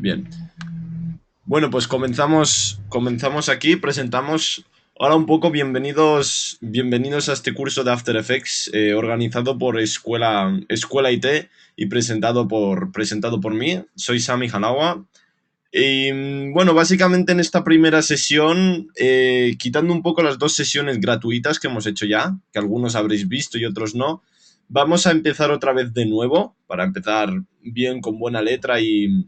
Bien. Bueno, pues comenzamos aquí, presentamos. Ahora un poco bienvenidos a este curso de After Effects organizado por Escuela IT y presentado por mí. Soy Sami Halawa. Y bueno, básicamente en esta primera sesión, quitando un poco las dos sesiones gratuitas que hemos hecho ya, que algunos habréis visto y otros no, vamos a empezar otra vez de nuevo, para empezar bien, con buena letra y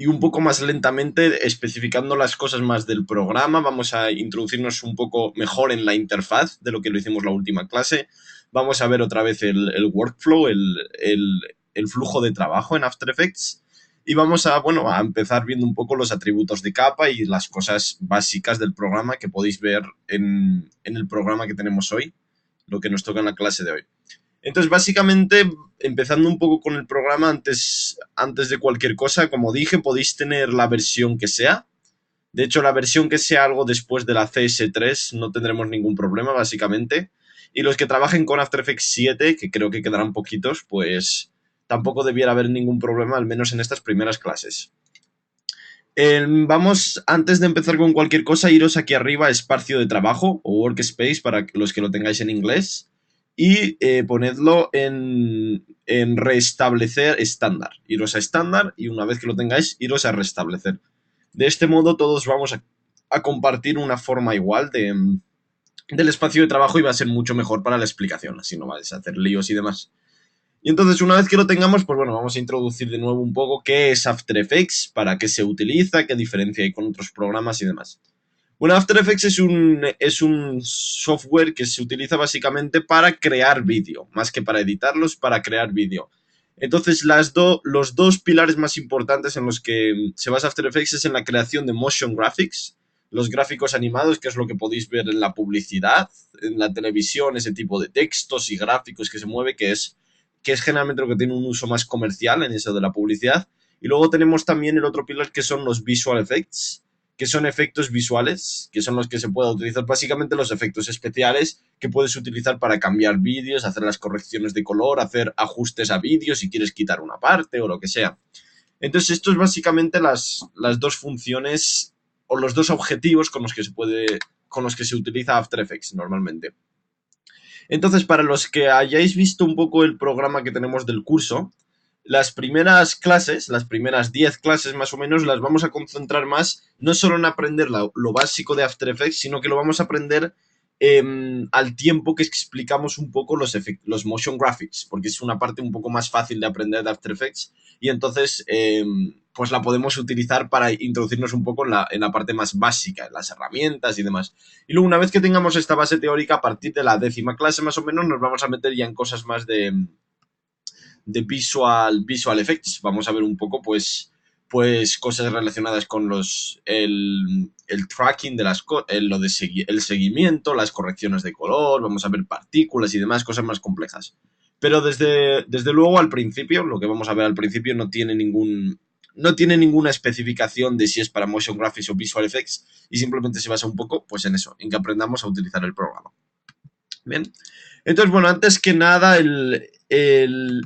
un poco más lentamente, especificando las cosas más del programa. Vamos a introducirnos un poco mejor en la interfaz de lo que lo hicimos la última clase. Vamos a ver otra vez el workflow, el flujo de trabajo en After Effects. Y vamos a empezar viendo un poco los atributos de capa y las cosas básicas del programa que podéis ver en el programa que tenemos hoy, lo que nos toca en la clase de hoy. Entonces, básicamente, empezando un poco con el programa, antes de cualquier cosa, como dije, podéis tener la versión que sea. De hecho, la versión que sea algo después de la CS3 no tendremos ningún problema, básicamente. Y los que trabajen con After Effects 7, que creo que quedarán poquitos, pues tampoco debiera haber ningún problema, al menos en estas primeras clases. Antes de empezar con cualquier cosa, iros aquí arriba a espacio de trabajo o workspace para los que lo tengáis en inglés y ponedlo en restablecer estándar. Iros a estándar y una vez que lo tengáis, iros a restablecer. De este modo todos vamos a compartir una forma igual del espacio de trabajo y va a ser mucho mejor para la explicación, así no vais a hacer líos y demás. Y entonces, una vez que lo tengamos, pues bueno, vamos a introducir de nuevo un poco qué es After Effects, para qué se utiliza, qué diferencia hay con otros programas y demás. Bueno, After Effects es un software que se utiliza básicamente para crear vídeo, más que para editarlos, para crear vídeo. Entonces, los dos pilares más importantes en los que se basa After Effects es en la creación de motion graphics, los gráficos animados, que es lo que podéis ver en la publicidad, en la televisión, ese tipo de textos y gráficos que se mueve, que es generalmente lo que tiene un uso más comercial en eso de la publicidad. Y luego tenemos también el otro pilar que son los visual effects, que son efectos visuales, que son los que se pueden utilizar, básicamente los efectos especiales que puedes utilizar para cambiar vídeos, hacer las correcciones de color, hacer ajustes a vídeos si quieres quitar una parte o lo que sea. Entonces, esto es básicamente las dos funciones o los dos objetivos con los que se utiliza After Effects normalmente. Entonces, para los que hayáis visto un poco el programa que tenemos del curso, las primeras clases, las primeras 10 clases más o menos, las vamos a concentrar más no solo en aprender lo básico de After Effects, sino que lo vamos a aprender al tiempo que explicamos un poco los motion graphics, porque es una parte un poco más fácil de aprender de After Effects y entonces pues la podemos utilizar para introducirnos un poco en la parte más básica, en las herramientas y demás. Y luego, una vez que tengamos esta base teórica, a partir de la 10ª clase más o menos, nos vamos a meter ya en cosas más de visual effects. Vamos a ver un poco, pues cosas relacionadas con el tracking de las cosas, el seguimiento, las correcciones de color, vamos a ver partículas y demás, cosas más complejas. Pero desde luego al principio, lo que vamos a ver al principio no tiene ninguna especificación de si es para motion graphics o visual effects y simplemente se basa un poco pues en eso, en que aprendamos a utilizar el programa. Bien. Entonces, bueno, antes que nada, el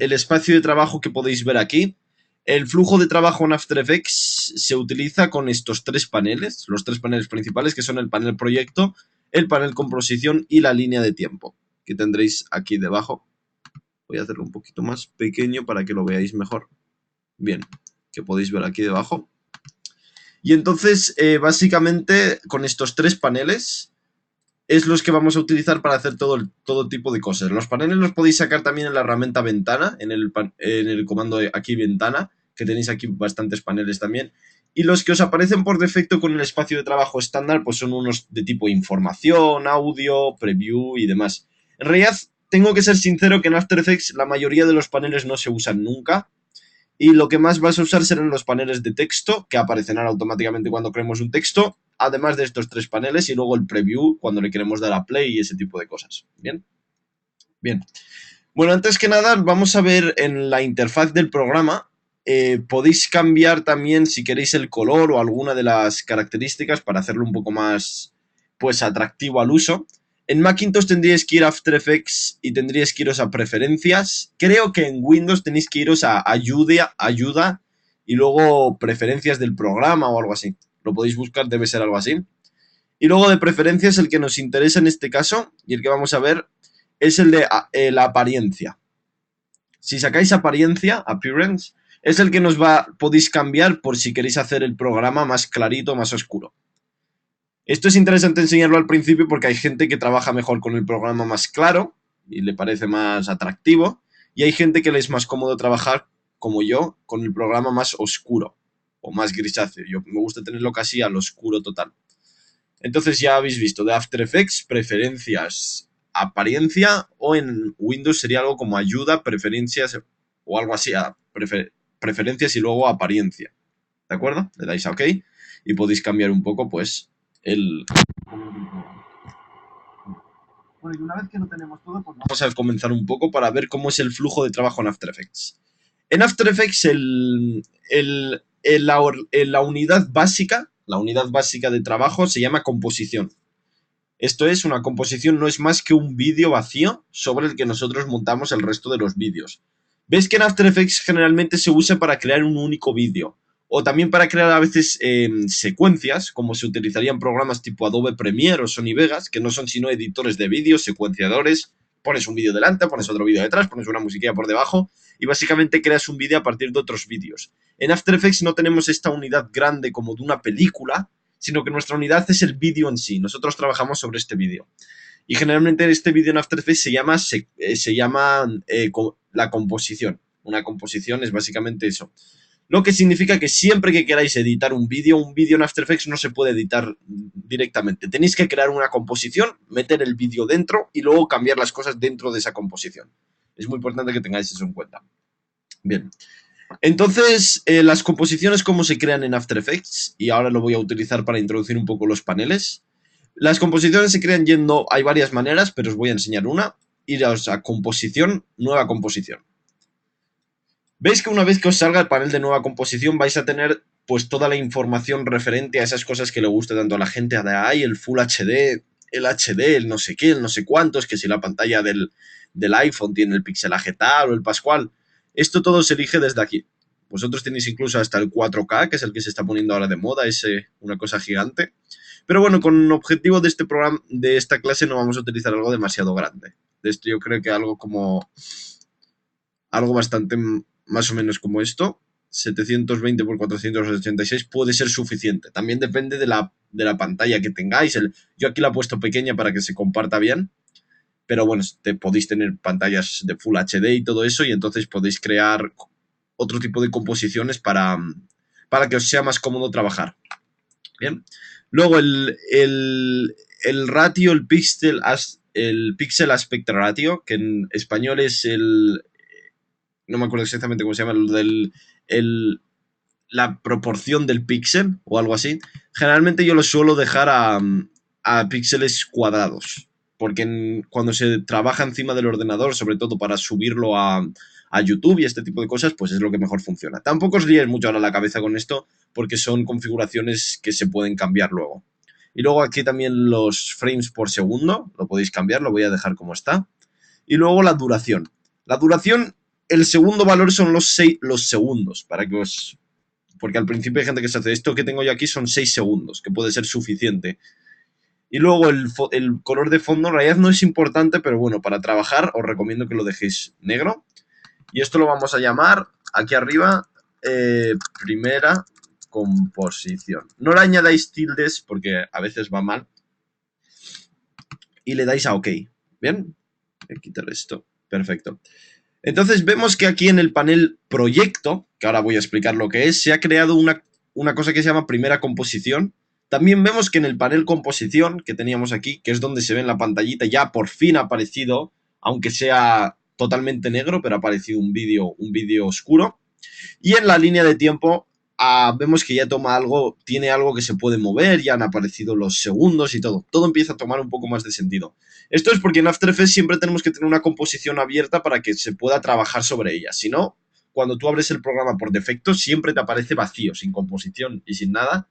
espacio de trabajo que podéis ver aquí, el flujo de trabajo en After Effects se utiliza con estos tres paneles, los tres paneles principales, que son el panel proyecto, el panel composición y la línea de tiempo, que tendréis aquí debajo. Voy a hacerlo un poquito más pequeño para que lo veáis mejor. Bien, que podéis ver aquí debajo. Y entonces, básicamente, con estos tres paneles es los que vamos a utilizar para hacer todo tipo de cosas. Los paneles los podéis sacar también en la herramienta ventana, en el comando aquí ventana, que tenéis aquí bastantes paneles también. Y los que os aparecen por defecto con el espacio de trabajo estándar, pues son unos de tipo información, audio, preview y demás. En realidad, tengo que ser sincero que en After Effects la mayoría de los paneles no se usan nunca. Y lo que más vas a usar serán los paneles de texto, que aparecerán automáticamente cuando creemos un texto, además de estos tres paneles, y luego el preview cuando le queremos dar a play y ese tipo de cosas. ¿Bien? Bien. Bueno, antes que nada, vamos a ver en la interfaz del programa. Podéis cambiar también, si queréis, el color o alguna de las características para hacerlo un poco más, pues, atractivo al uso. En Macintosh tendríais que ir a After Effects y tendríais que iros a preferencias. Creo que en Windows tenéis que iros a ayuda y luego preferencias del programa o algo así. Lo podéis buscar, debe ser algo así. Y luego de preferencias, el que nos interesa en este caso y el que vamos a ver es el de la apariencia. Si sacáis apariencia, appearance, es el que podéis cambiar por si queréis hacer el programa más clarito, más oscuro. Esto es interesante enseñarlo al principio porque hay gente que trabaja mejor con el programa más claro y le parece más atractivo, y hay gente que le es más cómodo trabajar, como yo, con el programa más oscuro o más grisáceo. Yo me gusta tenerlo casi al oscuro total. Entonces ya habéis visto, de After Effects, preferencias, apariencia, o en Windows sería algo como ayuda, preferencias o algo así, preferencias y luego apariencia. ¿De acuerdo? Le dais a OK y podéis cambiar un poco pues el... Bueno, y una vez que lo tenemos todo, pues vamos a comenzar un poco para ver cómo es el flujo de trabajo en After Effects. En After Effects la unidad básica, de trabajo se llama composición. Esto es, una composición no es más que un vídeo vacío sobre el que nosotros montamos el resto de los vídeos. ¿Ves que en After Effects generalmente se usa para crear un único vídeo? O también para crear a veces secuencias, como se utilizarían programas tipo Adobe Premiere o Sony Vegas, que no son sino editores de vídeos, secuenciadores. Pones un vídeo delante, pones otro vídeo detrás, pones una musiquilla por debajo y básicamente creas un vídeo a partir de otros vídeos. En After Effects no tenemos esta unidad grande como de una película, sino que nuestra unidad es el vídeo en sí. Nosotros trabajamos sobre este vídeo. Y generalmente este vídeo en After Effects se llama la composición. Una composición es básicamente eso. Lo que significa que siempre que queráis editar un vídeo en After Effects no se puede editar directamente. Tenéis que crear una composición, meter el vídeo dentro y luego cambiar las cosas dentro de esa composición. Es muy importante que tengáis eso en cuenta. Bien. Entonces, las composiciones, ¿cómo se crean en After Effects? Y ahora lo voy a utilizar para introducir un poco los paneles. Las composiciones se crean hay varias maneras, pero os voy a enseñar una. Iros a composición, nueva composición. Veis que una vez que os salga el panel de nueva composición vais a tener pues toda la información referente a esas cosas que le gusta tanto a la gente, el Full HD, el HD, el no sé qué, el no sé cuántos, que si la pantalla del iPhone tiene el pixelaje tal o el Pascual. Esto todo se elige desde aquí. Vosotros tenéis incluso hasta el 4K, que es el que se está poniendo ahora de moda, es una cosa gigante. Pero bueno, con objetivo de este programa, de esta clase, no vamos a utilizar algo demasiado grande. De esto yo creo que algo bastante más o menos como esto, 720 por 486 puede ser suficiente. También depende de la pantalla que tengáis. Yo aquí la he puesto pequeña para que se comparta bien, pero bueno, podéis tener pantallas de Full HD y todo eso, y entonces podéis crear otro tipo de composiciones para que os sea más cómodo trabajar. Bien. Luego el ratio, el pixel aspect ratio, que en español es no me acuerdo exactamente cómo se llama, la proporción del píxel o algo así. Generalmente yo lo suelo dejar a píxeles cuadrados, porque cuando se trabaja encima del ordenador, sobre todo para subirlo a YouTube y este tipo de cosas, pues es lo que mejor funciona. Tampoco os liéis mucho ahora la cabeza con esto, porque son configuraciones que se pueden cambiar luego. Y luego aquí también los frames por segundo, lo podéis cambiar, lo voy a dejar como está. Y luego la duración. La duración, el segundo valor son los segundos, porque al principio hay gente que se hace esto que tengo yo aquí son 6 segundos, que puede ser suficiente. Y luego el color de fondo en realidad no es importante, pero bueno, para trabajar os recomiendo que lo dejéis negro. Y esto lo vamos a llamar, aquí arriba, primera composición. No le añadáis tildes porque a veces va mal. Y le dais a OK. ¿Bien? Voy a quitar esto. Perfecto. Entonces vemos que aquí en el panel proyecto, que ahora voy a explicar lo que es, se ha creado una cosa que se llama primera composición. También vemos que en el panel composición que teníamos aquí, que es donde se ve en la pantallita, ya por fin ha aparecido, aunque sea totalmente negro, pero ha aparecido un vídeo oscuro. Y en la línea de tiempo vemos que ya tiene algo que se puede mover, ya han aparecido los segundos y todo. Todo empieza a tomar un poco más de sentido. Esto es porque en After Effects siempre tenemos que tener una composición abierta para que se pueda trabajar sobre ella. Si no, cuando tú abres el programa por defecto, siempre te aparece vacío, sin composición y sin nada.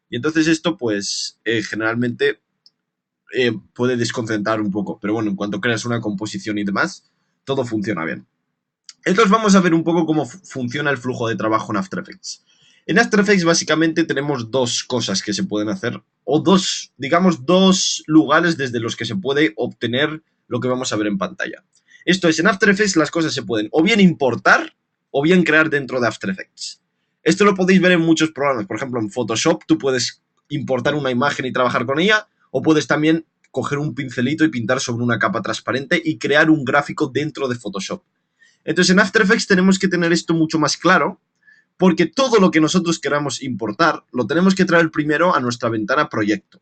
Y entonces esto, pues, generalmente puede desconcentrar un poco. Pero bueno, en cuanto creas una composición y demás, todo funciona bien. Entonces vamos a ver un poco cómo funciona el flujo de trabajo en After Effects. En After Effects básicamente tenemos dos cosas que se pueden hacer, o dos, digamos, dos lugares desde los que se puede obtener lo que vamos a ver en pantalla. Esto es, en After Effects las cosas se pueden o bien importar o bien crear dentro de After Effects. Esto lo podéis ver en muchos programas, por ejemplo en Photoshop tú puedes importar una imagen y trabajar con ella, o puedes también coger un pincelito y pintar sobre una capa transparente y crear un gráfico dentro de Photoshop. Entonces en After Effects tenemos que tener esto mucho más claro, porque todo lo que nosotros queramos importar lo tenemos que traer primero a nuestra ventana proyecto.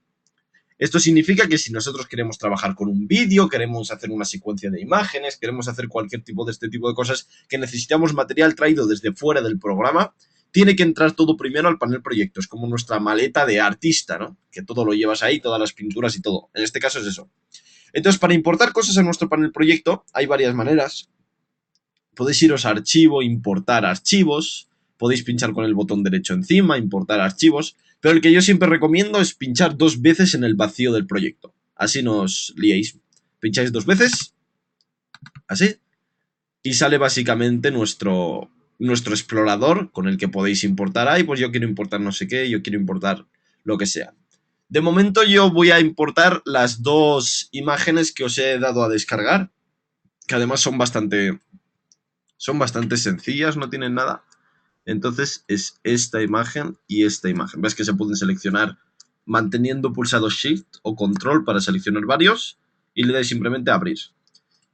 Esto significa que si nosotros queremos trabajar con un vídeo, queremos hacer una secuencia de imágenes, queremos hacer cualquier tipo de este tipo de cosas que necesitamos material traído desde fuera del programa, tiene que entrar todo primero al panel proyecto. Es como nuestra maleta de artista, ¿no? Que todo lo llevas ahí, todas las pinturas y todo. En este caso es eso. Entonces, para importar cosas a nuestro panel proyecto hay varias maneras. Podéis iros a archivo, importar archivos, podéis pinchar con el botón derecho encima, importar archivos, pero el que yo siempre recomiendo es pinchar 2 veces en el vacío del proyecto. Así no os liéis. Pincháis 2 veces, así, y sale básicamente nuestro explorador con el que podéis importar. Ay, pues yo quiero importar no sé qué, yo quiero importar lo que sea. De momento yo voy a importar las 2 imágenes que os he dado a descargar, que además son bastante sencillas, no tienen nada. Entonces es esta imagen y esta imagen. ¿Ves que se pueden seleccionar manteniendo pulsado Shift o Control para seleccionar varios? Y le dais simplemente a abrir.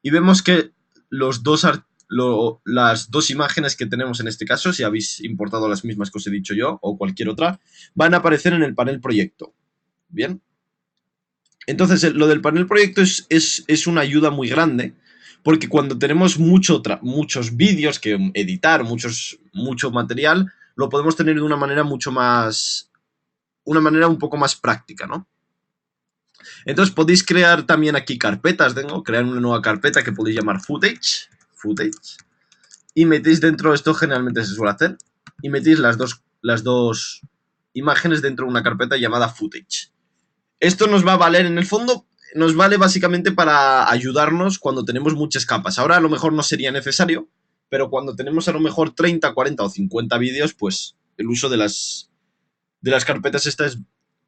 Y vemos que las dos imágenes que tenemos en este caso, si habéis importado las mismas que os he dicho yo o cualquier otra, van a aparecer en el panel proyecto. Bien. Entonces lo del panel proyecto es una ayuda muy grande, porque cuando tenemos muchos vídeos que editar, mucho material, lo podemos tener de una manera un poco más práctica, ¿no? Entonces podéis crear también aquí carpetas, crear una nueva carpeta que podéis llamar footage, y metéis dentro, esto generalmente se suele hacer, y metéis las dos imágenes dentro de una carpeta llamada footage. Esto nos va a valer, en el fondo, nos vale básicamente para ayudarnos cuando tenemos muchas capas. Ahora a lo mejor no sería necesario, pero cuando tenemos a lo mejor 30, 40 o 50 vídeos, pues el uso de las carpetas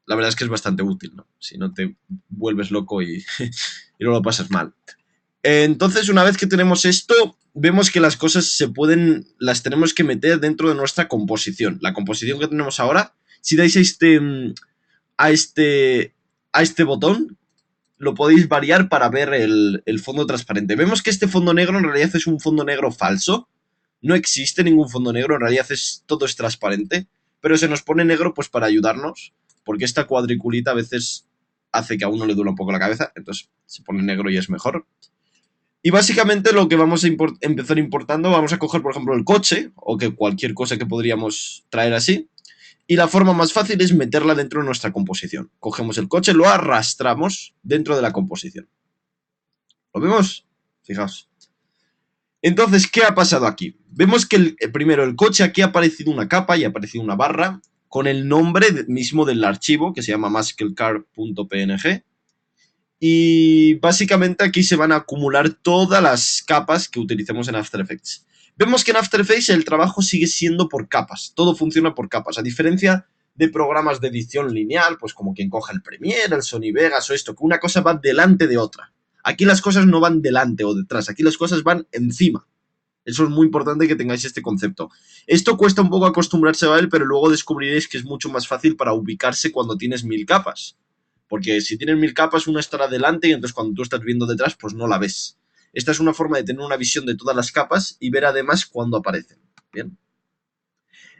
la verdad es que es bastante útil, ¿no? Si no te vuelves loco y no lo pasas mal. Entonces, una vez que tenemos esto, vemos que las cosas las tenemos que meter dentro de nuestra composición. La composición que tenemos ahora, si dais a este botón, lo podéis variar para ver el fondo transparente. Vemos que este fondo negro en realidad es un fondo negro falso. No existe ningún fondo negro, en realidad todo es transparente, pero se nos pone negro pues para ayudarnos, porque esta cuadriculita a veces hace que a uno le duela un poco la cabeza, entonces se pone negro y es mejor. Y básicamente lo que vamos a empezar importando, vamos a coger por ejemplo el coche, o que cualquier cosa que podríamos traer así, y la forma más fácil es meterla dentro de nuestra composición. Cogemos el coche, lo arrastramos dentro de la composición. ¿Lo vemos? Fijaos. Entonces, ¿qué ha pasado aquí? Vemos que primero el coche, aquí ha aparecido una capa y ha aparecido una barra con el nombre mismo del archivo, que se llama musclecar.png. Y básicamente aquí se van a acumular todas las capas que utilicemos en After Effects. Vemos que en After Effects el trabajo sigue siendo por capas, todo funciona por capas, a diferencia de programas de edición lineal, pues como quien coja el Premiere, el Sony Vegas o esto, que una cosa va delante de otra. Aquí las cosas no van delante o detrás, aquí las cosas van encima. Eso es muy importante que tengáis este concepto. Esto cuesta un poco acostumbrarse a él, pero luego descubriréis que es mucho más fácil para ubicarse cuando tienes 1000 capas. Porque si tienes 1000 capas, una estará delante y entonces cuando tú estás viendo detrás, pues no la ves. Esta es una forma de tener una visión de todas las capas y ver además cuándo aparecen. Bien.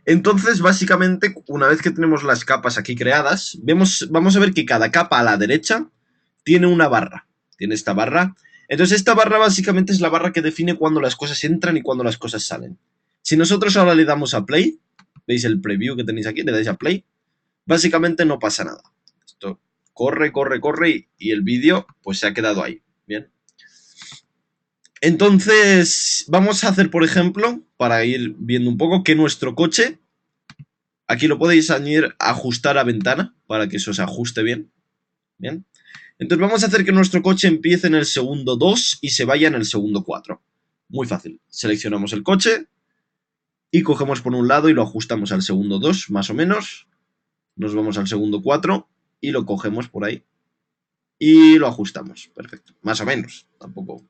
Entonces, básicamente, una vez que tenemos las capas aquí creadas, vamos a ver que cada capa a la derecha tiene una barra. Tiene esta barra. Entonces, esta barra básicamente es la barra que define cuándo las cosas entran y cuándo las cosas salen. Si nosotros ahora le damos a play, veis el preview que tenéis aquí, le dais a play, básicamente no pasa nada. Esto corre y el vídeo pues se ha quedado ahí. Bien. Entonces, vamos a hacer, por ejemplo, para ir viendo un poco, que nuestro coche, aquí lo podéis añadir, ajustar a ventana, para que eso se ajuste bien. Bien. Entonces vamos a hacer que nuestro coche empiece en el segundo 2 y se vaya en el segundo 4. Muy fácil. Seleccionamos el coche y cogemos por un lado y lo ajustamos al segundo 2, más o menos. Nos vamos al segundo 4 y lo cogemos por ahí. Y lo ajustamos. Perfecto. Más o menos. Tampoco.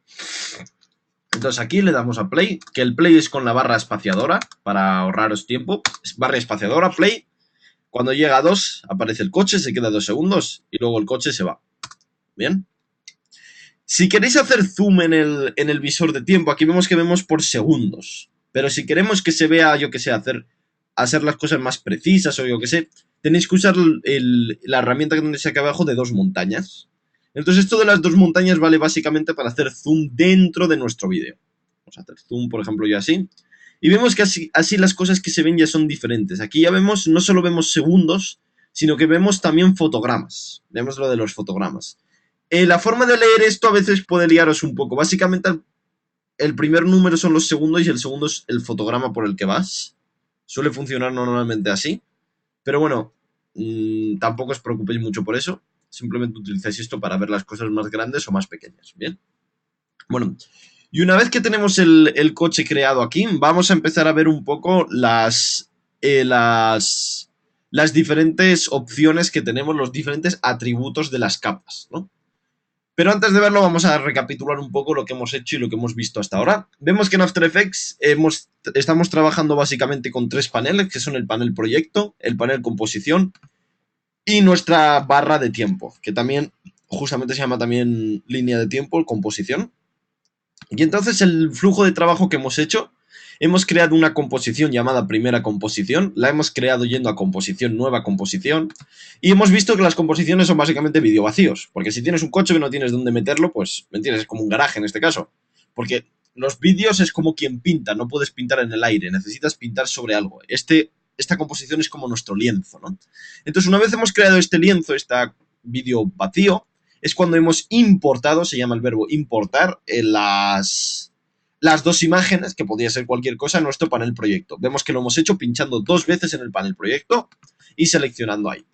Entonces aquí le damos a play, que el play es con la barra espaciadora, para ahorraros tiempo. Barra espaciadora, play. Cuando llega a 2, aparece el coche, se queda 2 segundos y luego el coche se va. Bien. Si queréis hacer zoom en el visor de tiempo, aquí vemos que vemos por segundos. Pero si queremos que se vea, yo que sé, hacer las cosas más precisas o yo que sé, tenéis que usar la herramienta que tenéis aquí abajo de 2 montañas. Entonces esto de las 2 montañas vale básicamente para hacer zoom dentro de nuestro vídeo. Vamos a hacer zoom, por ejemplo, yo así. Y vemos que así las cosas que se ven ya son diferentes. Aquí ya vemos, no solo vemos segundos, sino que vemos también fotogramas. Vemos lo de los fotogramas. La forma de leer esto a veces puede liaros un poco. Básicamente el primer número son los segundos y el segundo es el fotograma por el que vas. Suele funcionar normalmente así. Pero bueno, tampoco os preocupéis mucho por eso. Simplemente utilizáis esto para ver las cosas más grandes o más pequeñas. Bien. Bueno, y una vez que tenemos el coche creado aquí, vamos a empezar a ver un poco las diferentes opciones que tenemos, los diferentes atributos de las capas, ¿no? Pero antes de verlo vamos a recapitular un poco lo que hemos hecho y lo que hemos visto hasta ahora. Vemos que en After Effects estamos trabajando básicamente con 3 paneles, que son el panel proyecto, el panel composición y nuestra barra de tiempo, que también justamente se llama también línea de tiempo, composición. Y entonces el flujo de trabajo que hemos hecho, hemos creado una composición llamada primera composición, la hemos creado yendo a composición, nueva composición, y hemos visto que las composiciones son básicamente vídeo vacíos, porque si tienes un coche que no tienes dónde meterlo, pues, ¿me entiendes? Es como un garaje en este caso, porque los vídeos es como quien pinta, no puedes pintar en el aire, necesitas pintar sobre algo. Esta composición es como nuestro lienzo, ¿no? Entonces, una vez hemos creado este lienzo, este vídeo vacío, es cuando hemos importado, se llama el verbo importar, las 2 imágenes, que podría ser cualquier cosa, en nuestro panel proyecto. Vemos que lo hemos hecho pinchando 2 veces en el panel proyecto y seleccionando ahí.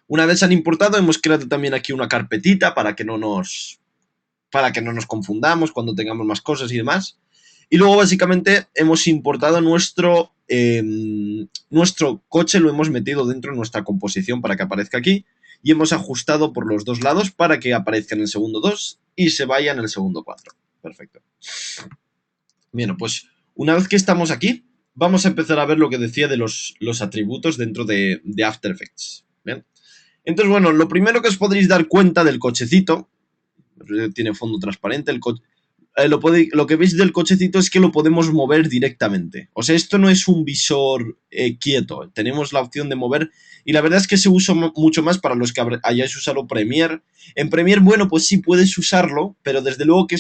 Una vez se han importado, hemos creado también aquí una carpetita para que no nos confundamos cuando tengamos más cosas y demás. Y luego básicamente hemos importado nuestro coche, lo hemos metido dentro de nuestra composición para que aparezca aquí y hemos ajustado por los 2 lados para que aparezca en el segundo 2 y se vaya en el segundo 4. Perfecto. Bien, pues una vez que estamos aquí, vamos a empezar a ver lo que decía de los atributos dentro de After Effects. Bien. Entonces, bueno, lo primero que os podréis dar cuenta del cochecito, tiene fondo transparente, lo que veis del cochecito es que lo podemos mover directamente. O sea, esto no es un visor quieto. Tenemos la opción de mover y la verdad es que se usa mucho más para los que hayáis usado Premiere. En Premiere, bueno, pues sí puedes usarlo, pero desde luego que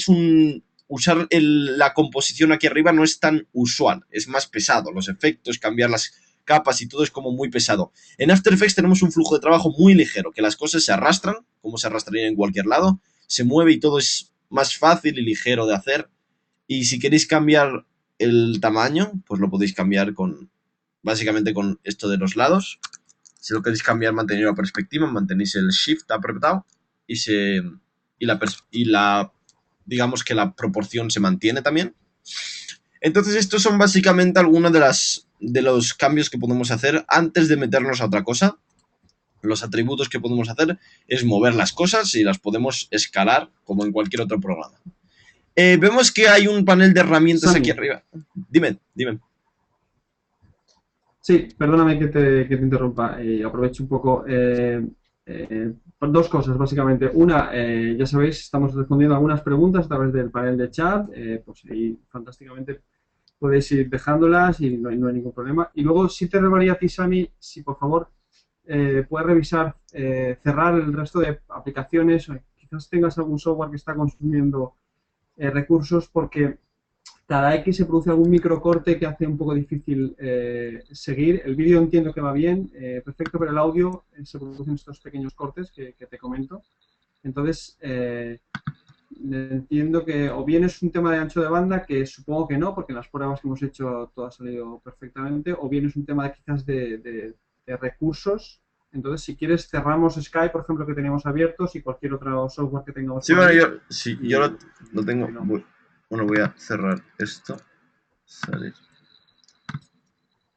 usar la composición aquí arriba no es tan usual. Es más pesado. Los efectos, cambiar las capas y todo es como muy pesado. En After Effects tenemos un flujo de trabajo muy ligero, que las cosas se arrastran, como se arrastrarían en cualquier lado, se mueve y todo es más fácil y ligero de hacer. Y si queréis cambiar el tamaño, pues lo podéis cambiar básicamente con esto de los lados. Si lo queréis cambiar manteniendo la perspectiva, mantenéis el Shift apretado digamos que la proporción se mantiene también. Entonces estos son básicamente algunos de los cambios que podemos hacer antes de meternos a otra cosa. Los atributos que podemos hacer es mover las cosas y las podemos escalar como en cualquier otro programa. Vemos que hay un panel de herramientas aquí arriba. Dime. Sí, perdóname que te interrumpa. Aprovecho un poco. Por 2 cosas, básicamente. Una, ya sabéis, estamos respondiendo algunas preguntas a través del panel de chat. Pues ahí fantásticamente podéis ir dejándolas y no hay ningún problema. Y luego sí te rogaría a ti, Sami, si por favor puedes revisar, cerrar el resto de aplicaciones. Quizás tengas algún software que está consumiendo recursos porque cada X se produce algún microcorte que hace un poco difícil seguir. El vídeo entiendo que va bien, perfecto, pero el audio se producen estos pequeños cortes que te comento. Entonces, entiendo que o bien es un tema de ancho de banda, que supongo que no, porque en las pruebas que hemos hecho todo ha salido perfectamente, o bien es un tema quizás de recursos. Entonces, si quieres, cerramos Skype, por ejemplo, que teníamos abiertos y cualquier otro software que tengamos. Sí, bueno, yo lo tengo. Bueno, voy a cerrar esto. Salir.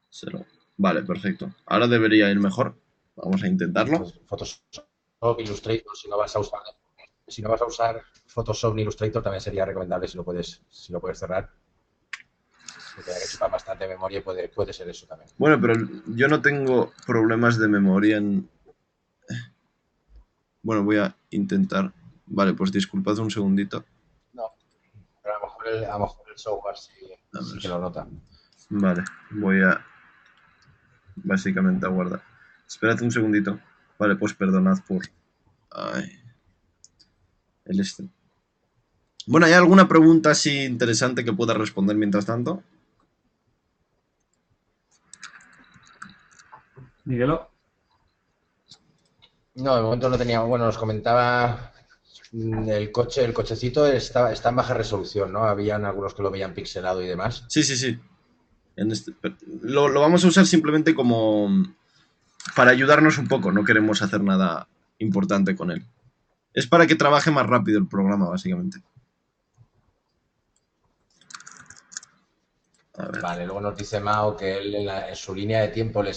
0. Vale, perfecto. Ahora debería ir mejor. Vamos a intentarlo. Pues Photoshop, Illustrator, si no vas a usar Photoshop ni Illustrator, también sería recomendable si lo puedes cerrar. Porque hay que chupar bastante memoria y puede ser eso también. Bueno, pero yo no tengo problemas de memoria en... Bueno, voy a intentar... Vale, pues disculpad un segundito. No, pero a lo mejor el software sí que lo nota. Vale, voy a... Básicamente a guardar. Esperad un segundito. Vale, pues perdonad por... Ay. El este. Bueno, ¿hay alguna pregunta así interesante que pueda responder mientras tanto? Miguelo. No, de momento no teníamos. Bueno, nos comentaba el cochecito está en baja resolución, ¿no? Habían algunos que lo veían pixelado y demás. Sí, sí, sí. Lo vamos a usar simplemente como para ayudarnos un poco. No queremos hacer nada importante con él. Es para que trabaje más rápido el programa, básicamente. A ver. Vale, luego nos dice Mao que él en su línea de tiempo no le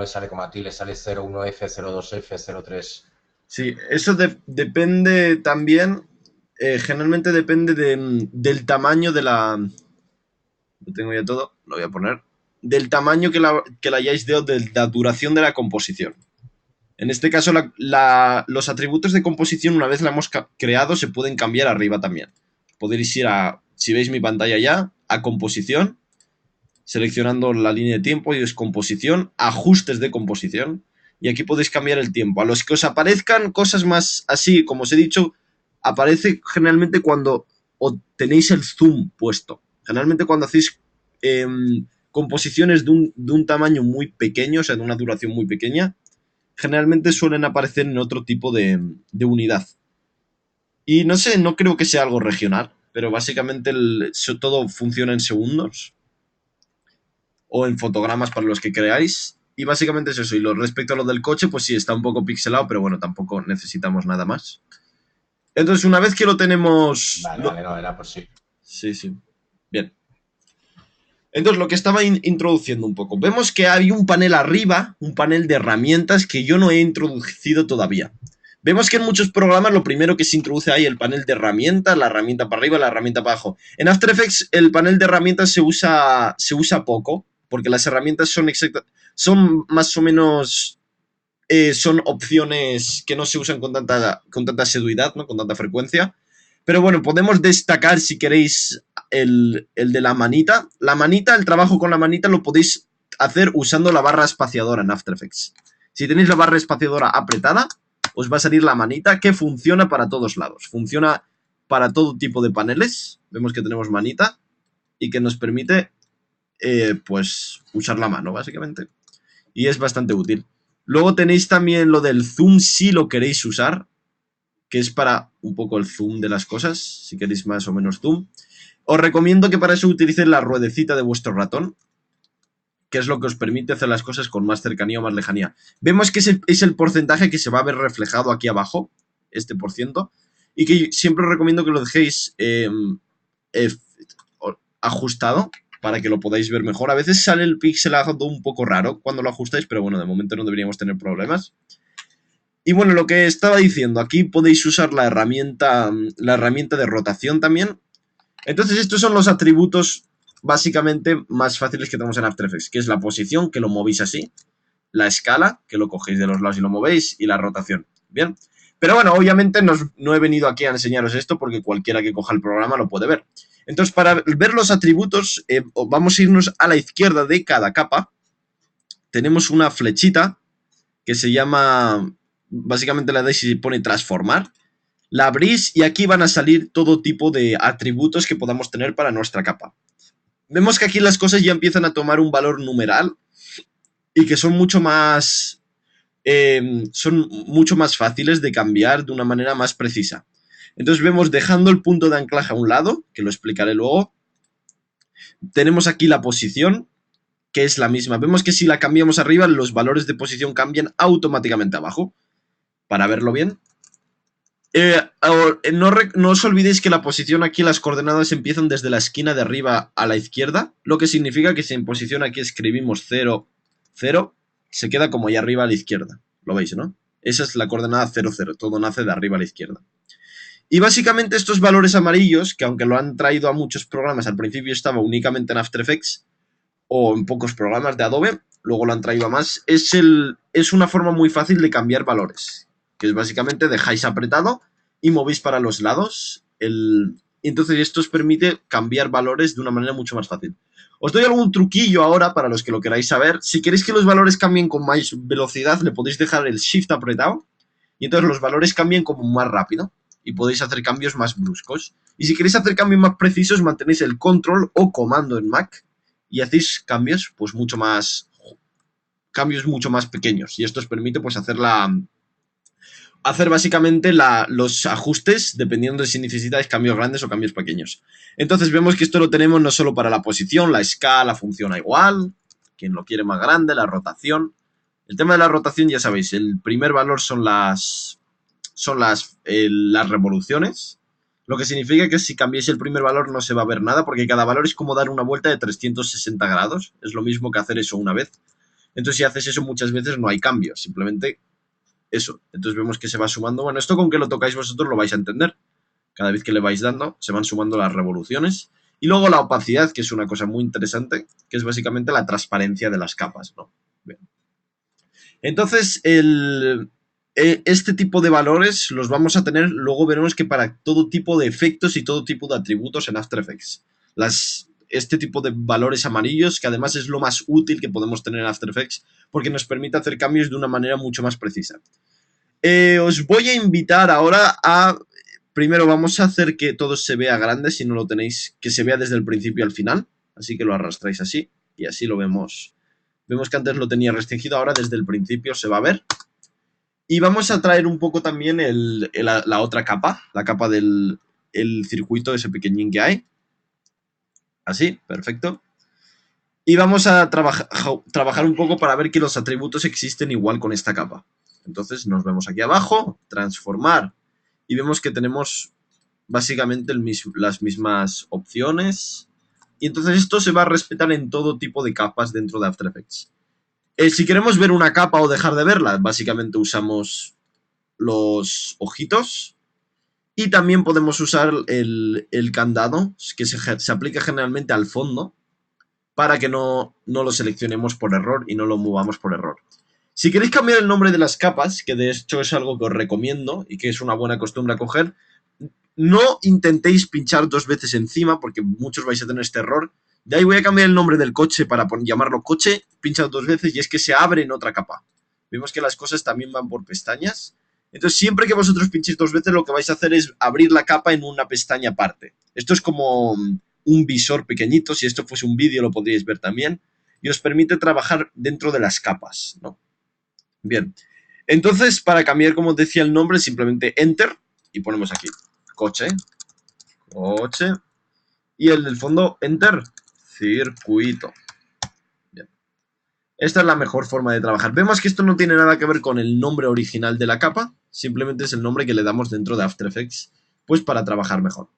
sale como a ti, le sale 01F, 02F, 03. Sí, eso depende también. Generalmente depende del tamaño de la. Lo tengo ya todo, lo voy a poner. Del tamaño que la hayáis dado, de la duración de la composición. En este caso, los atributos de composición, una vez la hemos creado, se pueden cambiar arriba también. Podéis ir a, si veis mi pantalla ya, a composición, seleccionando la línea de tiempo y es composición, ajustes de composición, y aquí podéis cambiar el tiempo. A los que os aparezcan cosas más así, como os he dicho, aparece generalmente cuando tenéis el zoom puesto. Generalmente cuando hacéis composiciones de un tamaño muy pequeño, o sea, de una duración muy pequeña, generalmente suelen aparecer en otro tipo de unidad. Y no sé, no creo que sea algo regional, pero básicamente todo funciona en segundos o en fotogramas para los que creáis. Y básicamente es eso. Y respecto a lo del coche, pues sí, está un poco pixelado, pero bueno, tampoco necesitamos nada más. Entonces, una vez que lo tenemos... Vale, no, era por sí. Sí, sí. Bien. Entonces, lo que estaba introduciendo un poco. Vemos que hay un panel arriba, un panel de herramientas que yo no he introducido todavía. Vemos que en muchos programas lo primero que se introduce ahí el panel de herramientas, la herramienta para arriba, la herramienta para abajo. En After Effects el panel de herramientas se usa poco, porque las herramientas son más o menos... son opciones que no se usan con tanta asiduidad, ¿no? Con tanta frecuencia. Pero bueno, podemos destacar, si queréis, el de la manita. La manita, el trabajo con la manita lo podéis hacer usando la barra espaciadora en After Effects. Si tenéis la barra espaciadora apretada, os va a salir la manita que funciona para todos lados. Funciona para todo tipo de paneles. Vemos que tenemos manita y que nos permite, pues, usar la mano, básicamente. Y es bastante útil. Luego tenéis también lo del zoom si lo queréis usar, que es para un poco el zoom de las cosas, si queréis más o menos zoom. Os recomiendo que para eso utilicéis la ruedecita de vuestro ratón, que es lo que os permite hacer las cosas con más cercanía o más lejanía. Vemos que es el porcentaje que se va a ver reflejado aquí abajo, este por ciento, y que siempre os recomiendo que lo dejéis ajustado para que lo podáis ver mejor. A veces sale el pixelado un poco raro cuando lo ajustáis, pero bueno, de momento no deberíamos tener problemas. Y bueno, lo que estaba diciendo, aquí podéis usar la herramienta de rotación también. Entonces estos son los atributos básicamente más fáciles que tenemos en After Effects, que es la posición, que lo movéis así, la escala, que lo cogéis de los lados y lo movéis, y la rotación. Bien, pero bueno, obviamente no he venido aquí a enseñaros esto porque cualquiera que coja el programa lo puede ver. Entonces, para ver los atributos, vamos a irnos a la izquierda de cada capa. Tenemos una flechita que se llama, básicamente la dais y pone transformar. La abrís y aquí van a salir todo tipo de atributos que podamos tener para nuestra capa. Vemos que aquí las cosas ya empiezan a tomar un valor numeral y que son mucho más fáciles de cambiar de una manera más precisa. Entonces vemos, dejando el punto de anclaje a un lado, que lo explicaré luego, tenemos aquí la posición, que es la misma. Vemos que si la cambiamos arriba, los valores de posición cambian automáticamente abajo. Para verlo bien. No os olvidéis que la posición aquí, las coordenadas empiezan desde la esquina de arriba a la izquierda, lo que significa que si en posición aquí escribimos 0, 0, se queda como ahí arriba a la izquierda. Lo veis, ¿no? Esa es la coordenada 0, 0, todo nace de arriba a la izquierda. Y básicamente estos valores amarillos, que aunque lo han traído a muchos programas, al principio estaba únicamente en After Effects o en pocos programas de Adobe, luego lo han traído a más, es una forma muy fácil de cambiar valores, que es básicamente dejáis apretado y movéis para los lados. Entonces esto os permite cambiar valores de una manera mucho más fácil. Os doy algún truquillo ahora para los que lo queráis saber. Si queréis que los valores cambien con más velocidad, le podéis dejar el Shift apretado y entonces los valores cambian como más rápido y podéis hacer cambios más bruscos. Y si queréis hacer cambios más precisos, mantenéis el control o comando en Mac y hacéis cambios pues mucho más pequeños. Y esto os permite pues hacer básicamente los ajustes dependiendo de si necesitáis cambios grandes o cambios pequeños. Entonces vemos que esto lo tenemos no solo para la posición, la escala funciona igual, quien lo quiere más grande, la rotación. El tema de la rotación ya sabéis, el primer valor son las revoluciones, lo que significa que si cambiáis el primer valor no se va a ver nada, porque cada valor es como dar una vuelta de 360 grados, es lo mismo que hacer eso una vez. Entonces si haces eso muchas veces no hay cambios, simplemente eso. Entonces vemos que se va sumando. Bueno, esto con que lo tocáis vosotros lo vais a entender. Cada vez que le vais dando se van sumando las revoluciones. Y luego la opacidad, que es una cosa muy interesante, que es básicamente la transparencia de las capas, ¿no? Bien. Entonces, este tipo de valores los vamos a tener, luego veremos que para todo tipo de efectos y todo tipo de atributos en After Effects. Este tipo de valores amarillos, que además es lo más útil que podemos tener en After Effects, porque nos permite hacer cambios de una manera mucho más precisa. Os voy a invitar ahora a... Primero vamos a hacer que todo se vea grande, si no lo tenéis, que se vea desde el principio al final. Así que lo arrastráis así, y así lo vemos. Vemos que antes lo tenía restringido, ahora desde el principio se va a ver. Y vamos a traer un poco también la otra capa, la capa del circuito, ese pequeñín que hay. Así, perfecto. Y vamos a trabajar un poco para ver que los atributos existen igual con esta capa. Entonces nos vemos aquí abajo, transformar, y vemos que tenemos básicamente las mismas opciones. Y entonces esto se va a respetar en todo tipo de capas dentro de After Effects. Si queremos ver una capa o dejar de verla, básicamente usamos los ojitos. Y también podemos usar el candado, que se aplica generalmente al fondo, para que no lo seleccionemos por error y no lo movamos por error. Si queréis cambiar el nombre de las capas, que de hecho es algo que os recomiendo y que es una buena costumbre a coger, no intentéis pinchar 2 veces encima, porque muchos vais a tener este error. De ahí voy a cambiar el nombre del coche para llamarlo coche, pinchad 2 veces y es que se abre en otra capa. Vemos que las cosas también van por pestañas. Entonces siempre que vosotros pinchéis 2 veces lo que vais a hacer es abrir la capa en una pestaña aparte. Esto es como un visor pequeñito, si esto fuese un vídeo lo podríais ver también, y os permite trabajar dentro de las capas, ¿no? Bien, entonces para cambiar, como os decía, el nombre, simplemente Enter y ponemos aquí coche, y el del fondo Enter, circuito. Bien. Esta es la mejor forma de trabajar. Vemos que esto no tiene nada que ver con el nombre original de la capa, simplemente es el nombre que le damos dentro de After Effects, pues para trabajar mejor.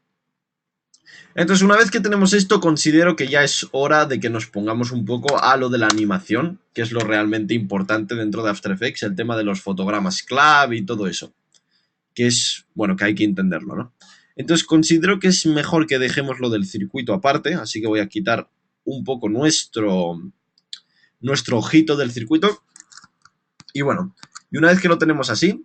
Entonces, una vez que tenemos esto, considero que ya es hora de que nos pongamos un poco a lo de la animación, que es lo realmente importante dentro de After Effects, el tema de los fotogramas clave y todo eso, que es, bueno, que hay que entenderlo, ¿no? Entonces, considero que es mejor que dejemos lo del circuito aparte, así que voy a quitar un poco nuestro ojito del circuito. Y bueno, y una vez que lo tenemos así,